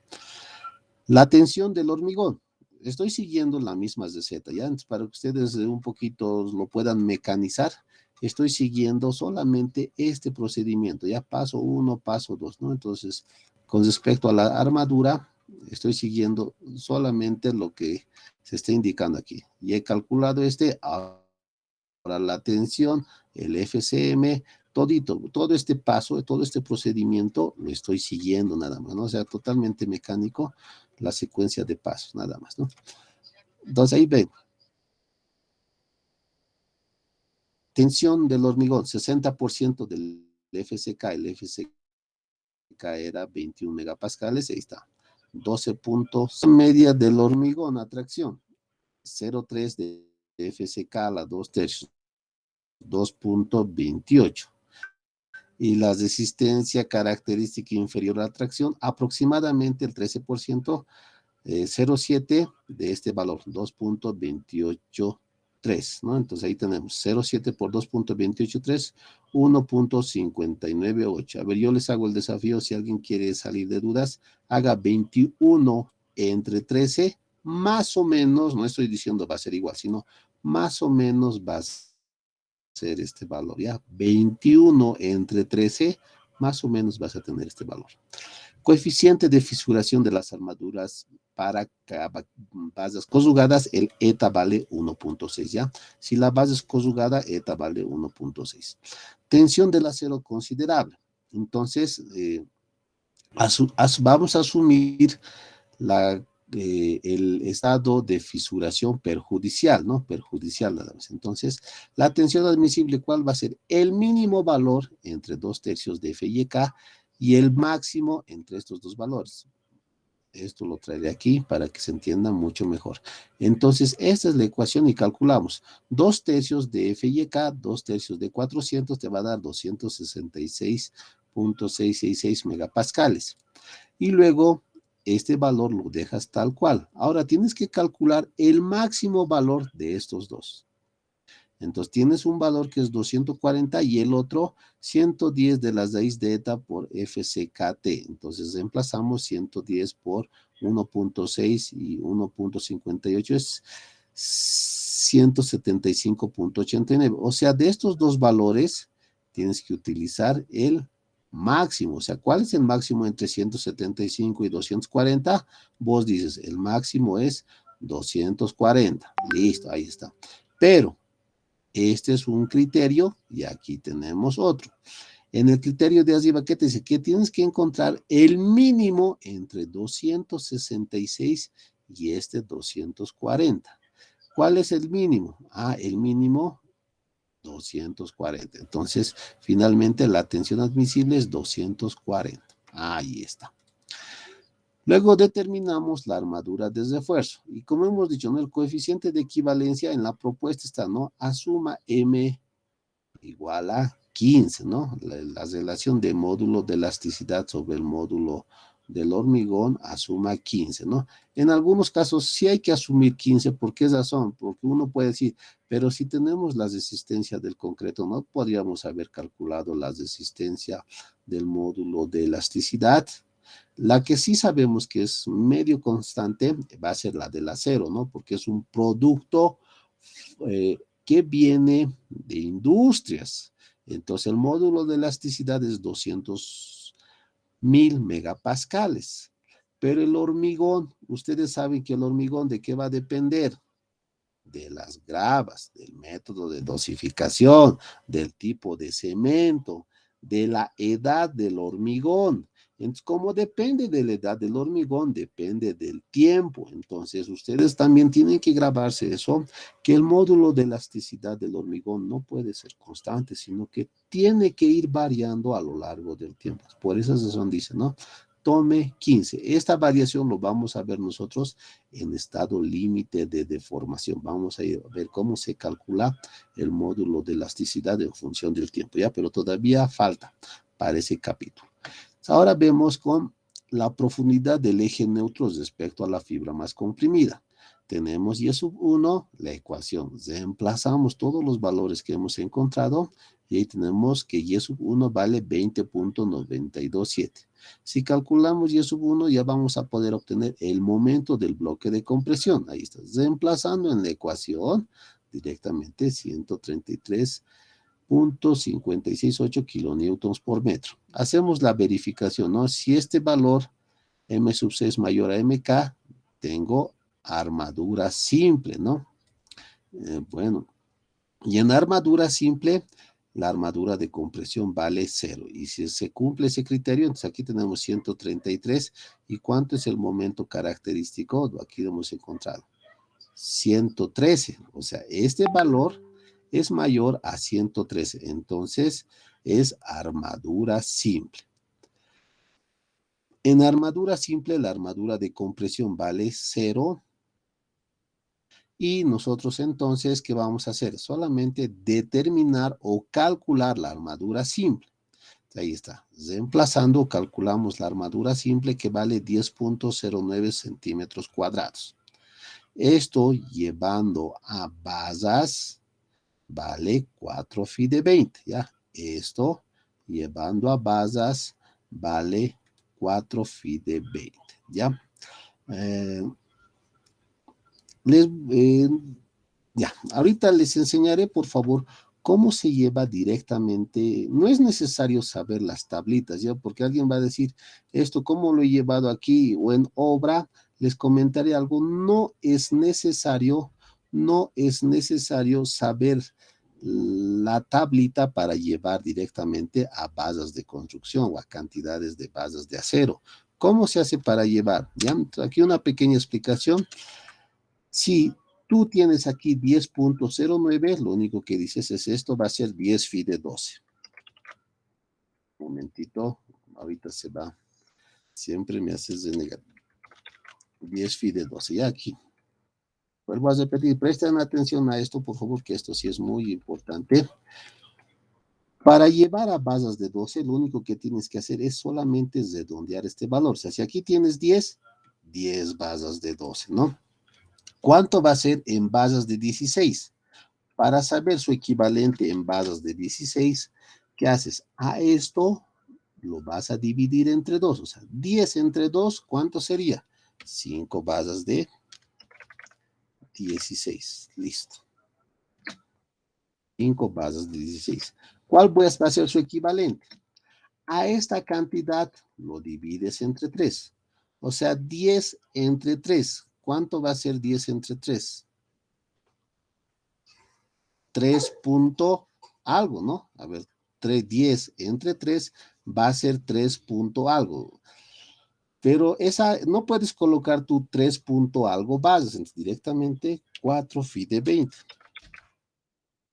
S1: La tensión del hormigón. Estoy siguiendo las mismas recetas, ¿ya? Entonces, para que ustedes un poquito lo puedan mecanizar, estoy siguiendo solamente este procedimiento, ya paso 1, paso 2, ¿no? Entonces, con respecto a la armadura, estoy siguiendo solamente lo que se está indicando aquí. Y he calculado ahora la tensión, el FCM, todito, todo este paso, todo este procedimiento lo estoy siguiendo nada más, ¿no? O sea, totalmente mecánico, la secuencia de pasos, nada más, ¿no? Entonces ahí ven, tensión del hormigón, 60% del FCK, el FCK era 21 megapascales, ahí está. 12 puntos, media del hormigón, atracción, 0,3 de FCK a la 2 tercios, 2,28. Y la resistencia característica inferior a la tracción, aproximadamente el 13%, 0,7 de este valor, 2,283, ¿no? Entonces ahí tenemos 0,7 por 2,283, 1,598. A ver, yo les hago el desafío, si alguien quiere salir de dudas, haga 21 entre 13, más o menos, no estoy diciendo va a ser igual, sino más o menos va a ser este valor, ¿ya? 21 entre 13, más o menos vas a tener este valor. Coeficiente de fisuración de las armaduras para bases conjugadas, el eta vale 1,6, ¿ya? Si la base es conjugada, eta vale 1,6. Tensión del acero considerable. Entonces, vamos a asumir el estado de fisuración perjudicial, ¿no? Perjudicial nada más. Entonces, la tensión admisible, ¿cuál va a ser? El mínimo valor entre 2 tercios de F y K y el máximo entre estos dos valores. Esto lo traeré aquí para que se entienda mucho mejor. Entonces, esta es la ecuación y calculamos. 2 tercios de F y K, 2 tercios de 400 te va a dar 266.666 megapascales. Y luego este valor lo dejas tal cual. Ahora tienes que calcular el máximo valor de estos dos. Entonces tienes un valor que es 240 y el otro 110 de la raíz de eta por FCKT. Entonces reemplazamos 110 por 1,6 y 1,58 es 175.89. O sea, de estos dos valores tienes que utilizar el máximo. O sea, ¿cuál es el máximo entre 175 y 240? Vos dices, el máximo es 240. Listo, ahí está. Pero este es un criterio y aquí tenemos otro. En el criterio de arriba, ¿qué te dice? Que tienes que encontrar el mínimo entre 266 y este 240. ¿Cuál es el mínimo? El mínimo 240. Entonces, finalmente la tensión admisible es 240. Ahí está. Luego determinamos la armadura de refuerzo. Y como hemos dicho, ¿no? El coeficiente de equivalencia en la propuesta está, ¿no? Asuma M igual a 15, ¿no? La relación de módulo de elasticidad sobre el módulo del hormigón asuma 15, ¿no? En algunos casos sí hay que asumir 15, ¿por qué razón? Porque uno puede decir, pero si tenemos la resistencia del concreto, ¿no? Podríamos haber calculado la resistencia del módulo de elasticidad. La que sí sabemos que es medio constante va a ser la del acero, ¿no? Porque es un producto que viene de industrias. Entonces el módulo de elasticidad es 200.000 megapascales. Pero el hormigón, ustedes saben que el hormigón, ¿de qué va a depender? De las gravas, del método de dosificación, del tipo de cemento, de la edad del hormigón. Entonces, como depende de la edad del hormigón, depende del tiempo. Entonces, ustedes también tienen que grabarse eso, que el módulo de elasticidad del hormigón no puede ser constante, sino que tiene que ir variando a lo largo del tiempo. Por esa razón dice, ¿no? Tome 15. Esta variación lo vamos a ver nosotros en estado límite de deformación. Vamos a ver cómo se calcula el módulo de elasticidad en función del tiempo, ¿ya? Pero todavía falta para ese capítulo. Ahora vemos con la profundidad del eje neutro respecto a la fibra más comprimida. tenemos y sub 1, la ecuación. Reemplazamos todos los valores que hemos encontrado y ahí tenemos que y sub 1 vale 20.927. Si calculamos y sub 1, ya vamos a poder obtener el momento del bloque de compresión. Ahí está, reemplazando en la ecuación directamente 133.568 kilonewtons por metro. Hacemos la verificación, ¿no? Si este valor M sub C es mayor a MK, tengo armadura simple, ¿no? Bueno, y en armadura simple, la armadura de compresión vale 0. Y si se cumple ese criterio, entonces aquí tenemos 133. ¿Y cuánto es el momento característico? Aquí lo hemos encontrado. 113. O sea, este valor es mayor a 113. Entonces, es armadura simple. En armadura simple, la armadura de compresión vale 0. Y nosotros entonces, ¿qué vamos a hacer? Solamente determinar o calcular la armadura simple. Ahí está. Reemplazando, calculamos la armadura simple que vale 10.09 centímetros cuadrados. Esto llevando a basas vale 4 phi de 20, ¿ya? Esto llevando a basas vale 4 phi de 20, ¿ya? Ya, ahorita les enseñaré, por favor, cómo se lleva directamente. No es necesario saber las tablitas, ¿ya? Porque alguien va a decir, esto, ¿cómo lo he llevado aquí? O en obra, les comentaré algo. No es necesario saber la tablita para llevar directamente a basas de construcción o a cantidades de basas de acero. ¿Cómo se hace para llevar? ¿Ya? Aquí una pequeña explicación. Si tú tienes aquí 10.09, lo único que dices es esto va a ser 10 phi de 12. Un momentito, ahorita se va. Siempre me haces renegar. 10 phi de 12, ya aquí. Vuelvo a repetir, presten atención a esto, por favor, que esto sí es muy importante. Para llevar a basas de 12, lo único que tienes que hacer es solamente redondear este valor. O sea, si aquí tienes 10, 10 basas de 12, ¿no? ¿Cuánto va a ser en basas de 16? Para saber su equivalente en basas de 16, ¿qué haces? A esto lo vas a dividir entre 2. O sea, 10 entre 2, ¿cuánto sería? 5 basas de 16. Listo. 5 basas de 16. ¿Cuál va a ser su equivalente? A esta cantidad lo divides entre 3. O sea, 10 entre 3. ¿Cuánto va a ser 10 entre 3? 3 punto algo, ¿no? A ver, 10 entre 3 va a ser 3 punto algo. Pero esa, no puedes colocar tu 3 punto algo bases, entonces directamente 4 phi de 20.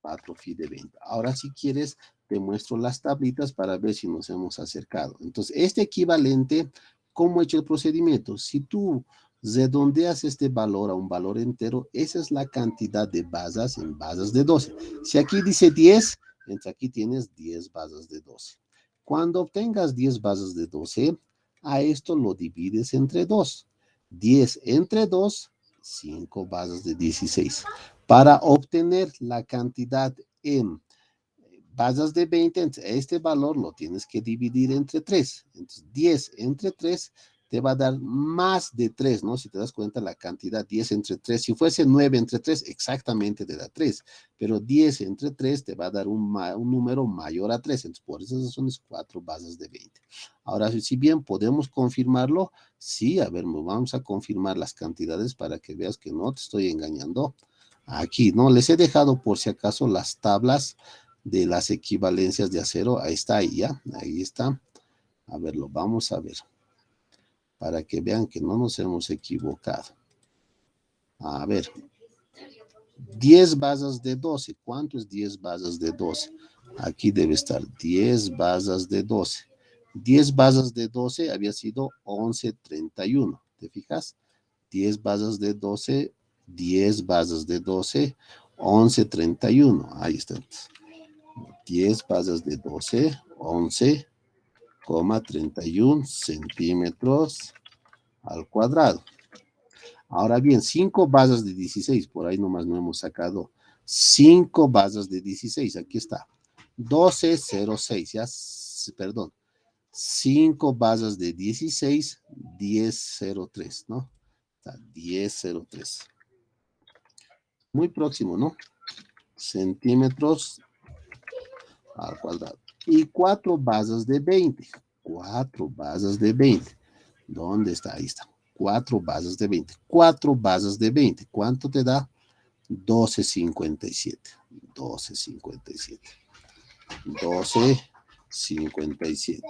S1: 4 phi de 20. Ahora si quieres, te muestro las tablitas para ver si nos hemos acercado. Entonces, este equivalente, ¿cómo he hecho el procedimiento? Si tú redondeas este valor a un valor entero, esa es la cantidad de basas en basas de 12. Si aquí dice 10, entonces aquí tienes 10 basas de 12. Cuando obtengas 10 basas de 12, a esto lo divides entre 2. 10 entre 2, 5 basas de 16. Para obtener la cantidad en basas de 20, este valor lo tienes que dividir entre 3. Entonces, 10 entre 3 te va a dar más de 3, ¿no? Si te das cuenta, la cantidad 10 entre 3, si fuese 9 entre 3, exactamente te da 3. Pero 10 entre 3 te va a dar un número mayor a 3. Entonces, por esas son 4 basas de 20. Ahora, si bien podemos confirmarlo, sí, a ver, vamos a confirmar las cantidades para que veas que no te estoy engañando. Aquí, ¿no? Les he dejado por si acaso las tablas de las equivalencias de acero. Ahí está, ahí ya. Ahí está. A ver, lo vamos a ver. Para que vean que no nos hemos equivocado. A ver. 10 basas de 12. ¿Cuánto es 10 basas de 12? Aquí debe estar 10 basas de 12. 10 basas de 12 había sido 11.31. ¿Te fijas? 10 basas de 12, 10 basas de 12, 11.31. Ahí está. 10 basas de 12, 11,31 centímetros al cuadrado. Ahora bien, 5 basas de 16, por ahí nomás no hemos sacado 5 basas de 16, aquí está. 12,06, ya, perdón. 5 basas de 16, 10,03, ¿no? Está 10,03. Muy próximo, ¿no? Centímetros al cuadrado. Y 4 basas de 20. 4 basas de 20. ¿Dónde está? Ahí está. 4 basas de 20. 4 basas de 20. ¿Cuánto te da? 12,57. 12,57. 12,57.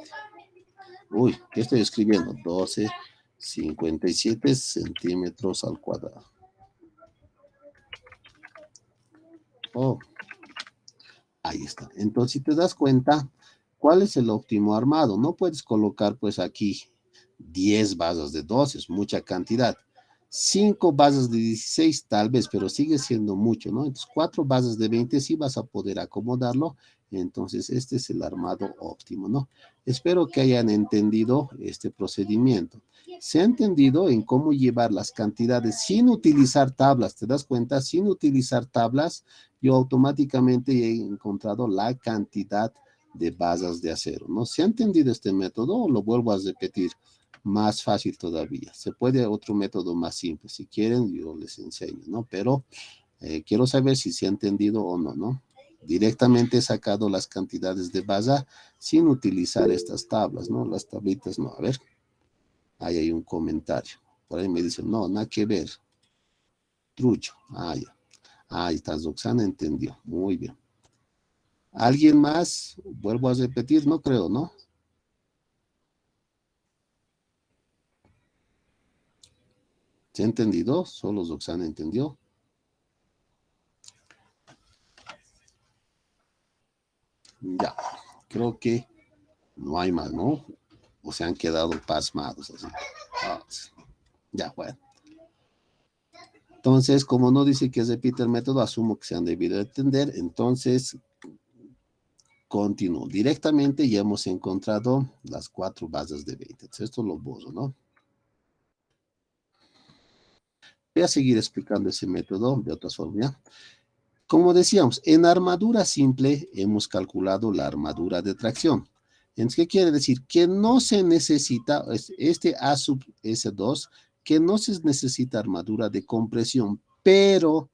S1: Uy, ¿qué estoy escribiendo? 12,57 centímetros al cuadrado. Oh, ahí está. Entonces, si te das cuenta, ¿cuál es el óptimo armado? No puedes colocar, pues, aquí 10 basas de 12, es mucha cantidad. 5 basas de 16 tal vez, pero sigue siendo mucho, ¿no? Entonces 4 basas de 20 sí vas a poder acomodarlo. Entonces este es el armado óptimo, ¿no? Espero que hayan entendido este procedimiento. Se ha entendido en cómo llevar las cantidades sin utilizar tablas. ¿Te das cuenta? Sin utilizar tablas, yo automáticamente he encontrado la cantidad de basas de acero, ¿no? ¿Se ha entendido este método? Lo vuelvo a repetir. Más fácil todavía. Se puede otro método más simple. Si quieren, yo les enseño, ¿no? Pero quiero saber si se ha entendido o no, ¿no? Directamente he sacado las cantidades de basa sin utilizar estas tablas, ¿no? Las tablitas, no. A ver. Ahí hay un comentario. Por ahí me dicen, no, nada que ver. Trucho. Ah, ya. Ahí está, Roxana entendió. Muy bien. ¿Alguien más? Vuelvo a repetir, no creo, ¿no? ¿Se ha entendido? Solo Roxana entendió. Ya, creo que no hay más, ¿no? O se han quedado pasmados. Así. Ah, ya, bueno. Entonces, como no dice que repite el método, asumo que se han debido entender. Entonces, continúo. Directamente ya hemos encontrado las 4 basas de 20. Entonces, esto lo borro, ¿no? Voy a seguir explicando ese método de otra forma. Como decíamos, en armadura simple hemos calculado la armadura de tracción. Entonces, ¿qué quiere decir? Que no se necesita, este A sub S2, que no se necesita armadura de compresión, pero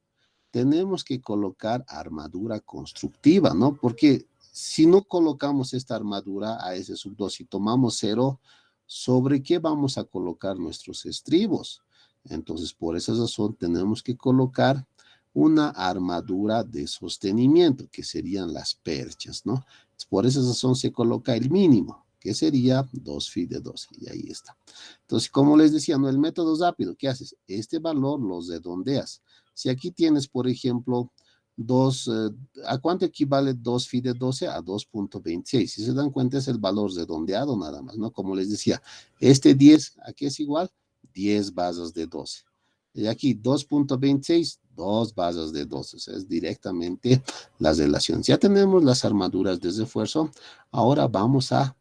S1: tenemos que colocar armadura constructiva, ¿no? Porque si no colocamos esta armadura a S sub 2 y tomamos 0, ¿sobre qué vamos a colocar nuestros estribos? Entonces, por esa razón, tenemos que colocar una armadura de sostenimiento, que serían las perchas, ¿no? Por esa razón se coloca el mínimo, que sería 2 phi de 12, y ahí está. Entonces, como les decía, ¿no? El método rápido, ¿qué haces? Este valor los redondeas. Si aquí tienes, por ejemplo, ¿a cuánto equivale 2 phi de 12? A 2,26. Si se dan cuenta, es el valor redondeado nada más, ¿no? Como les decía, este 10, ¿a qué es igual? 10 basas de 12. Y aquí 2,26, 2 basas de 12. O sea, es directamente la relación. Ya tenemos las armaduras de refuerzo. Ahora vamos a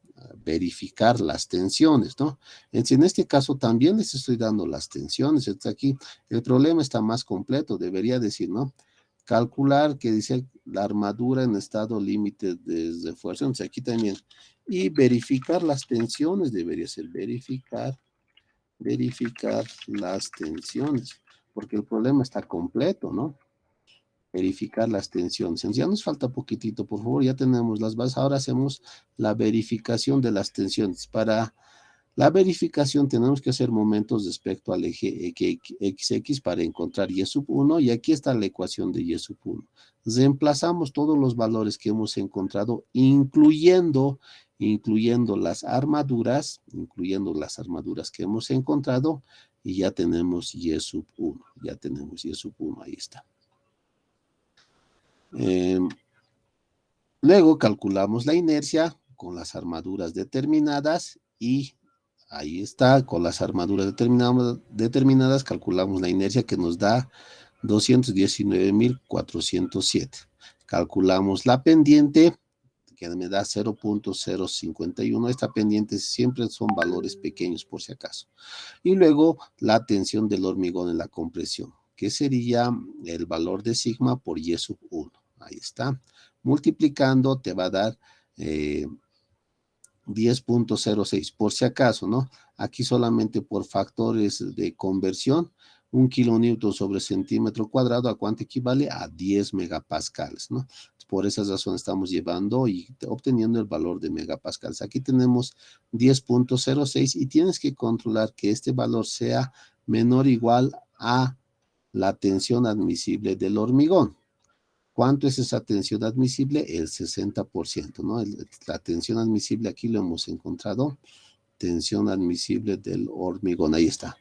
S1: verificar las tensiones, ¿no? En este caso también les estoy dando las tensiones. Entonces aquí el problema está más completo, debería decir, ¿no? Calcular que dice la armadura en estado límite de refuerzo. Entonces aquí también. Y verificar las tensiones, debería ser verificar las tensiones, porque el problema está completo, ¿no? Verificar las tensiones. Ya nos falta poquitito, por favor, ya tenemos las bases. Ahora hacemos la verificación de las tensiones. Para la verificación tenemos que hacer momentos respecto al eje XX para encontrar Y sub 1, y aquí está la ecuación de Y sub 1. Reemplazamos todos los valores que hemos encontrado, incluyendo las armaduras, que hemos encontrado, y ya tenemos Y sub 1. Ya tenemos Y sub 1, ahí está. Luego calculamos la inercia con las armaduras determinadas y ahí está, con las armaduras determinadas calculamos la inercia que nos da 219,407. Calculamos la pendiente que me da 0.051. Esta pendiente siempre son valores pequeños por si acaso. Y luego la tensión del hormigón en la compresión, que sería el valor de sigma por Y sub 1. Ahí está. Multiplicando te va a dar 10.06, por si acaso, ¿no? Aquí solamente por factores de conversión, 1 kilonewton sobre centímetro cuadrado, ¿a cuánto equivale? A 10 megapascales, ¿no? Por esa razón estamos llevando y obteniendo el valor de megapascales. Aquí tenemos 10.06 y tienes que controlar que este valor sea menor o igual a la tensión admisible del hormigón. ¿Cuánto es esa tensión admisible? El 60%, ¿no? La tensión admisible aquí lo hemos encontrado. Tensión admisible del hormigón, ahí está.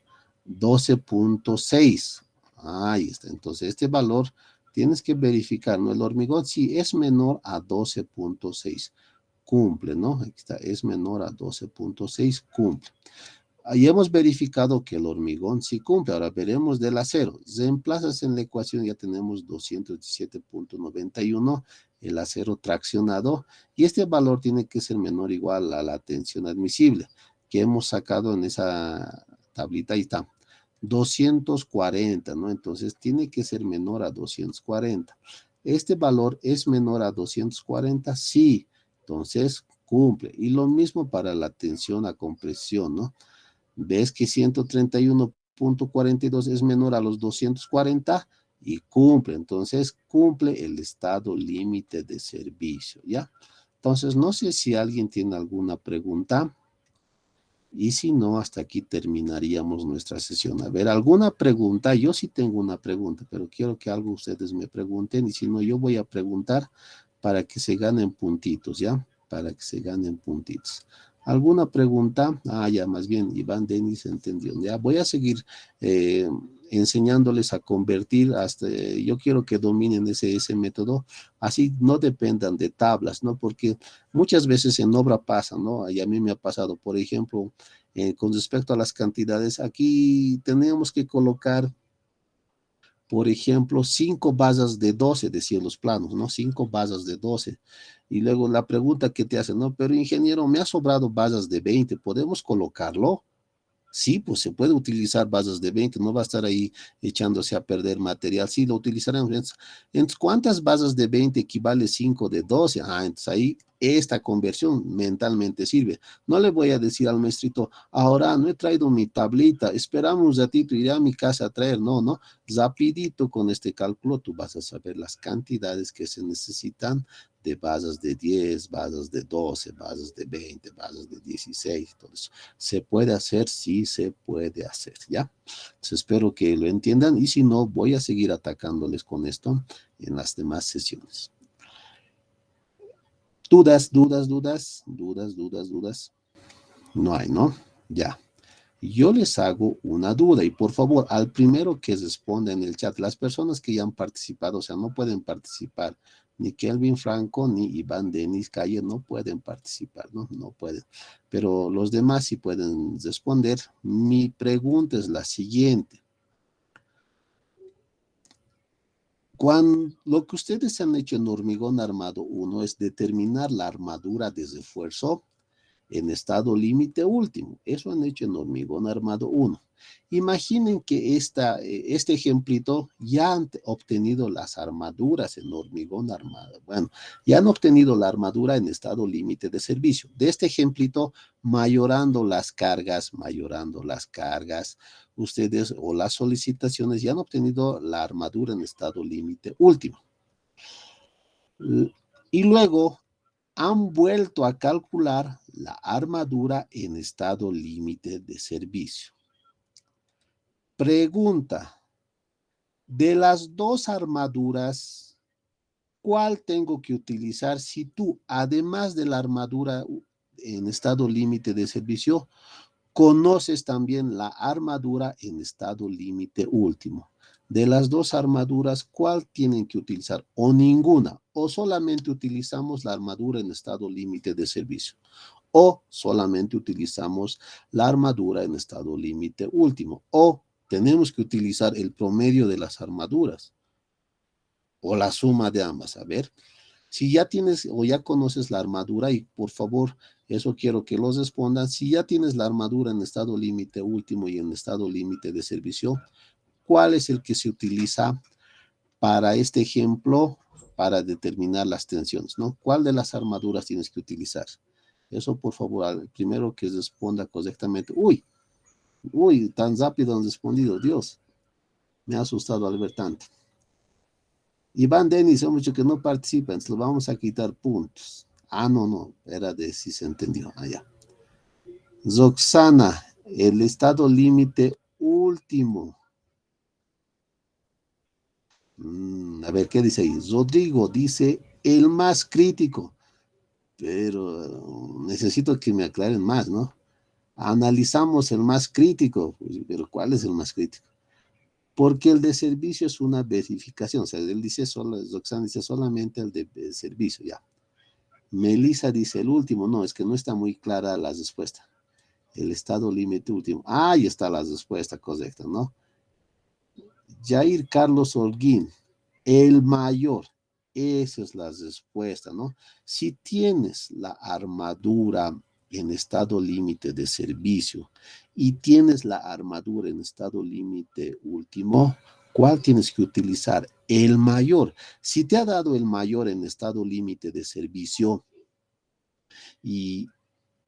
S1: 12.6. Ahí está. Entonces, este valor tienes que verificar, ¿no? El hormigón, si es menor a 12.6, cumple, ¿no? Aquí está, es menor a 12.6, cumple. Ahí hemos verificado que el hormigón sí cumple. Ahora veremos del acero. Reemplazas en la ecuación, ya tenemos 217.91, el acero traccionado, y este valor tiene que ser menor o igual a la tensión admisible, que hemos sacado en esa tablita, ahí está, 240, ¿no? Entonces tiene que ser menor a 240. ¿Este valor es menor a 240? Sí, entonces cumple. Y lo mismo para la tensión a compresión, ¿no? Ves que 131.42 es menor a los 240 y cumple. Entonces, cumple el estado límite de servicio, ¿ya? Entonces, no sé si alguien tiene alguna pregunta. Y si no, hasta aquí terminaríamos nuestra sesión. A ver, ¿alguna pregunta? Yo sí tengo una pregunta, pero quiero que algo ustedes me pregunten. Y si no, yo voy a preguntar para que se ganen puntitos, ¿ya? Para que se ganen puntitos. ¿Alguna pregunta? Ah, ya, más bien, Iván Denis entendió. Ya, voy a seguir enseñándoles a convertir hasta, yo quiero que dominen ese método, así no dependan de tablas, ¿no? Porque muchas veces en obra pasa, ¿no? Y a mí me ha pasado, por ejemplo, con respecto a las cantidades, aquí tenemos que colocar, por ejemplo, 5 basas de 12, decían los planos, ¿no? 5 basas de 12. Y luego la pregunta que te hacen, ¿no? Pero ingeniero, me ha sobrado basas de 20, ¿podemos colocarlo? Sí, pues se puede utilizar basas de 20, no va a estar ahí echándose a perder material. Sí, lo utilizaremos. Entonces, ¿cuántas basas de 20 equivale 5 de 12? Ah, entonces ahí esta conversión mentalmente sirve. No le voy a decir al maestrito, ahora no he traído mi tablita, esperamos un ratito, iré a mi casa a traer. No, no, rapidito con este cálculo tú vas a saber las cantidades que se necesitan de basas de 10, basas de 12, basas de 20, basas de 16, todo eso. ¿Se puede hacer? Sí, se puede hacer, ¿ya? Entonces espero que lo entiendan y si no, voy a seguir atacándoles con esto en las demás sesiones. ¿Dudas, dudas, dudas? ¿Dudas, dudas, dudas? No hay, ¿no? Ya. Yo les hago una duda y por favor, al primero que responda en el chat, las personas que ya han participado, o sea, no pueden participar, ni Kelvin Franco, ni Iván Denis Calle, no pueden participar, ¿no? No pueden. Pero los demás sí pueden responder. Mi pregunta es la siguiente. Lo que ustedes han hecho en hormigón armado 1 es determinar la armadura de refuerzo en estado límite último. Eso han hecho en hormigón armado 1. Imaginen que este ejemplito ya han obtenido las armaduras en hormigón armado. Bueno, ya han obtenido la armadura en estado límite de servicio. De este ejemplito, mayorando las cargas, ustedes o las solicitaciones ya han obtenido la armadura en estado límite último. Y luego han vuelto a calcular la armadura en estado límite de servicio. Pregunta, de las dos armaduras, ¿cuál tengo que utilizar si tú, además de la armadura en estado límite de servicio, conoces también la armadura en estado límite último? De las dos armaduras, ¿cuál tienen que utilizar? O ninguna, o solamente utilizamos la armadura en estado límite de servicio, o solamente utilizamos la armadura en estado límite último, o tenemos que utilizar el promedio de las armaduras, o la suma de ambas. A ver, Si ya tienes o ya conoces la armadura, y por favor, eso quiero que los respondan, si ya tienes la armadura en estado límite último y en estado límite de servicio, ¿cuál es el que se utiliza para este ejemplo para determinar las tensiones, ¿no? ¿Cuál de las armaduras tienes que utilizar? Eso, por favor, al primero que responda correctamente. Uy, tan rápido han respondido, Dios. Me ha asustado al ver tanto. Iván Denis, han dicho que no participan, se lo vamos a quitar puntos. Ah, no, era de si se entendió. Allá. Roxana, el estado límite último. A ver, ¿qué dice ahí? Rodrigo dice el más crítico, pero necesito que me aclaren más, ¿no? Analizamos el más crítico, pero ¿cuál es el más crítico? Porque el de servicio es una verificación, o sea, él dice Roxana dice solamente el de servicio, ya. Melissa dice el último, no, es que no está muy clara la respuesta. El estado límite último. Ahí está la respuesta correcta, ¿no? Jair Carlos Holguín, el mayor. Esa es la respuesta, ¿no? Si tienes la armadura en estado límite de servicio y tienes la armadura en estado límite último, ¿cuál tienes que utilizar? El mayor. Si te ha dado el mayor en estado límite de servicio y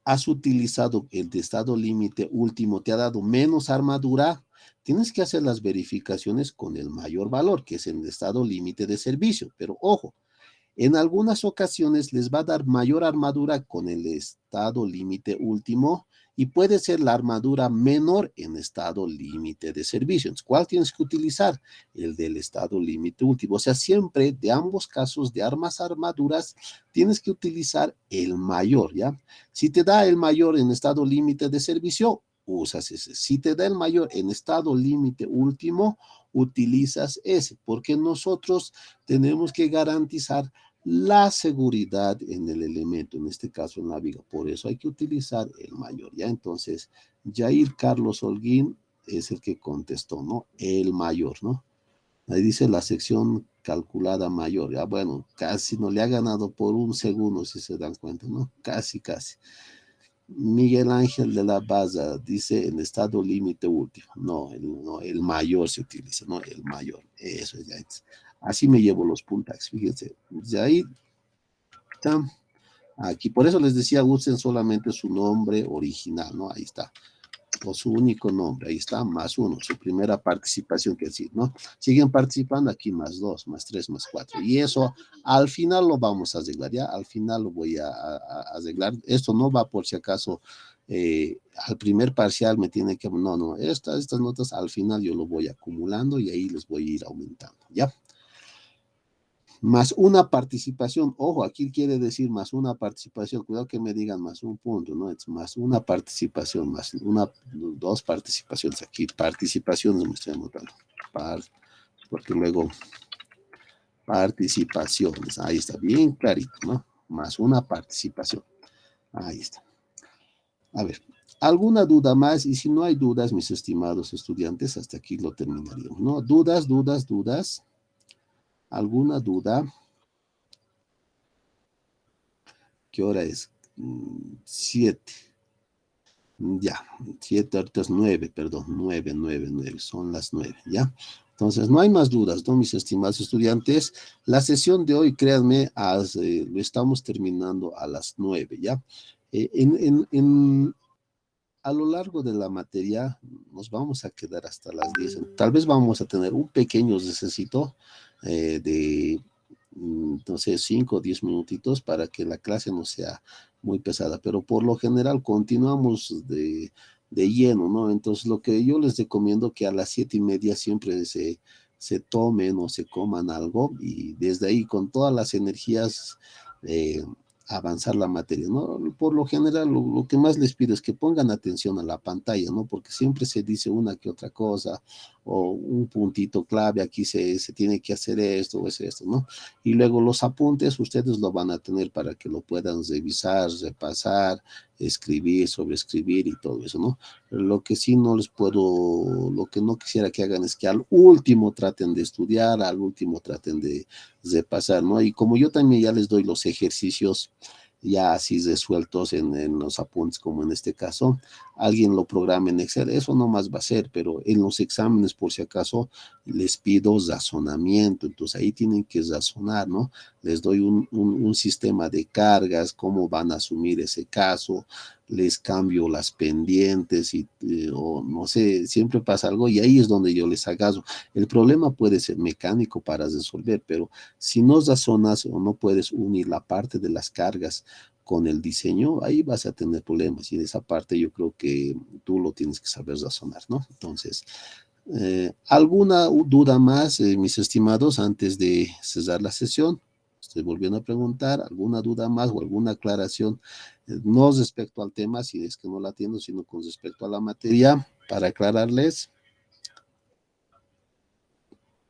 S1: has utilizado el de estado límite último, te ha dado menos armadura, tienes que hacer las verificaciones con el mayor valor, que es el estado límite de servicio. Pero ojo, en algunas ocasiones les va a dar mayor armadura con el estado límite último y puede ser la armadura menor en estado límite de servicio. Entonces, ¿cuál tienes que utilizar? El del estado límite último. O sea, siempre de ambos casos de armaduras, tienes que utilizar el mayor, ¿ya? Si te da el mayor en estado límite de servicio, usas ese. Si te da el mayor en estado límite último, utilizas ese, porque nosotros tenemos que garantizar la seguridad en el elemento, en este caso en la viga. Por eso hay que utilizar el mayor, ¿ya? Entonces, Jair Carlos Holguín es el que contestó, ¿no? El mayor, ¿no? Ahí dice la sección calculada mayor, ya bueno, casi no le ha ganado por un segundo, si se dan cuenta, ¿no? Casi. Miguel Ángel de la Baza dice en estado límite último. No, el mayor se utiliza, ¿no? El mayor. Eso ya es. Así me llevo los puntajes, fíjense. De ahí está. Aquí, por eso les decía, usen solamente su nombre original, ¿no? Ahí está. O su único nombre, ahí está, +1, su primera participación, que decir, ¿no? Siguen participando aquí, +2, +3, +4. Y eso al final lo vamos a arreglar, ¿ya? Al final lo voy a arreglar. Esto no va por si acaso al primer parcial me tiene que, no, estas notas al final yo lo voy acumulando y ahí les voy a ir aumentando, ¿ya? Más una participación, ojo, aquí quiere decir más una participación, cuidado que me digan más un punto, ¿no? Es más una participación, dos participaciones, aquí participaciones me estoy anotando, porque luego participaciones, ahí está, bien clarito, ¿no? Más una participación, ahí está. A ver, ¿alguna duda más? Y si no hay dudas, mis estimados estudiantes, hasta aquí lo terminaríamos, ¿no? Dudas. ¿Alguna duda? ¿Qué hora es? 7. Ya, 7, ahorita es 9, perdón, 9, son las 9, ¿ya? Entonces, no hay más dudas, ¿no, mis estimados estudiantes? La sesión de hoy, créanme, lo estamos terminando a las 9, ¿ya? A lo largo de la materia nos vamos a quedar hasta las 10. Tal vez vamos a tener un pequeño recesito de, no sé, 5 o 10 minutitos para que la clase no sea muy pesada, pero por lo general continuamos de lleno, ¿no? Entonces lo que yo les recomiendo que a las 7:30 siempre se tomen o se coman algo y desde ahí con todas las energías avanzar la materia, ¿no? Por lo general, lo que más les pido es que pongan atención a la pantalla, ¿no? Porque siempre se dice una que otra cosa, o un puntito clave, aquí se tiene que hacer esto o es esto, ¿no? Y luego los apuntes ustedes lo van a tener para que lo puedan revisar, repasar, escribir, sobreescribir y todo eso, ¿no? Lo que sí no les puedo, lo que no quisiera que hagan es que al último traten de estudiar, al último traten de repasar, ¿no? Y como yo también ya les doy los ejercicios ya así resueltos en los apuntes, como en este caso, alguien lo programa en Excel, eso no más va a ser, pero en los exámenes, por si acaso, les pido razonamiento, entonces ahí tienen que razonar, ¿no? Les doy un sistema de cargas, cómo van a asumir ese caso, les cambio las pendientes o no sé, siempre pasa algo y ahí es donde yo les agazo. El problema puede ser mecánico para resolver, pero si no razonas o no puedes unir la parte de las cargas con el diseño, ahí vas a tener problemas. Y en esa parte yo creo que tú lo tienes que saber razonar, ¿no? Entonces, ¿alguna duda más, mis estimados, antes de cerrar la sesión? Estoy volviendo a preguntar, ¿alguna duda más o alguna aclaración? No respecto al tema, si es que no la atiendo, sino con respecto a la materia, para aclararles.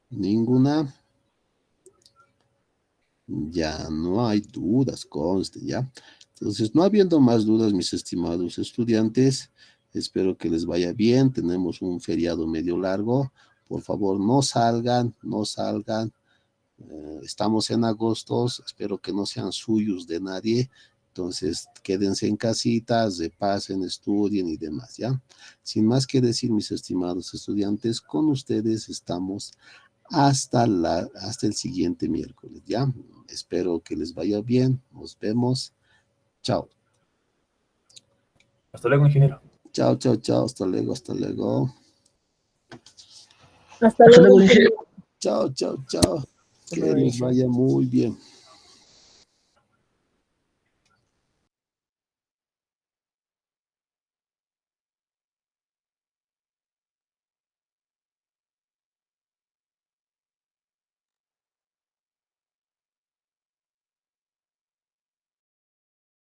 S1: Ninguna. Ya no hay dudas, conste, ¿ya? Entonces, no habiendo más dudas, mis estimados estudiantes, espero que les vaya bien. Tenemos un feriado medio largo. Por favor, no salgan, no salgan. Estamos en agosto, espero que no sean suyos de nadie. Entonces, quédense en casitas, repasen, estudien y demás, ¿ya? Sin más que decir, mis estimados estudiantes, con ustedes estamos hasta el siguiente miércoles, ¿ya? Espero que les vaya bien. Nos vemos. Chao.
S2: Hasta luego, ingeniero.
S1: Chao, chao, chao. Hasta luego, hasta luego.
S4: Hasta luego, ingeniero.
S1: Chao, chao, chao. Que
S4: luego,
S1: les vaya muy bien.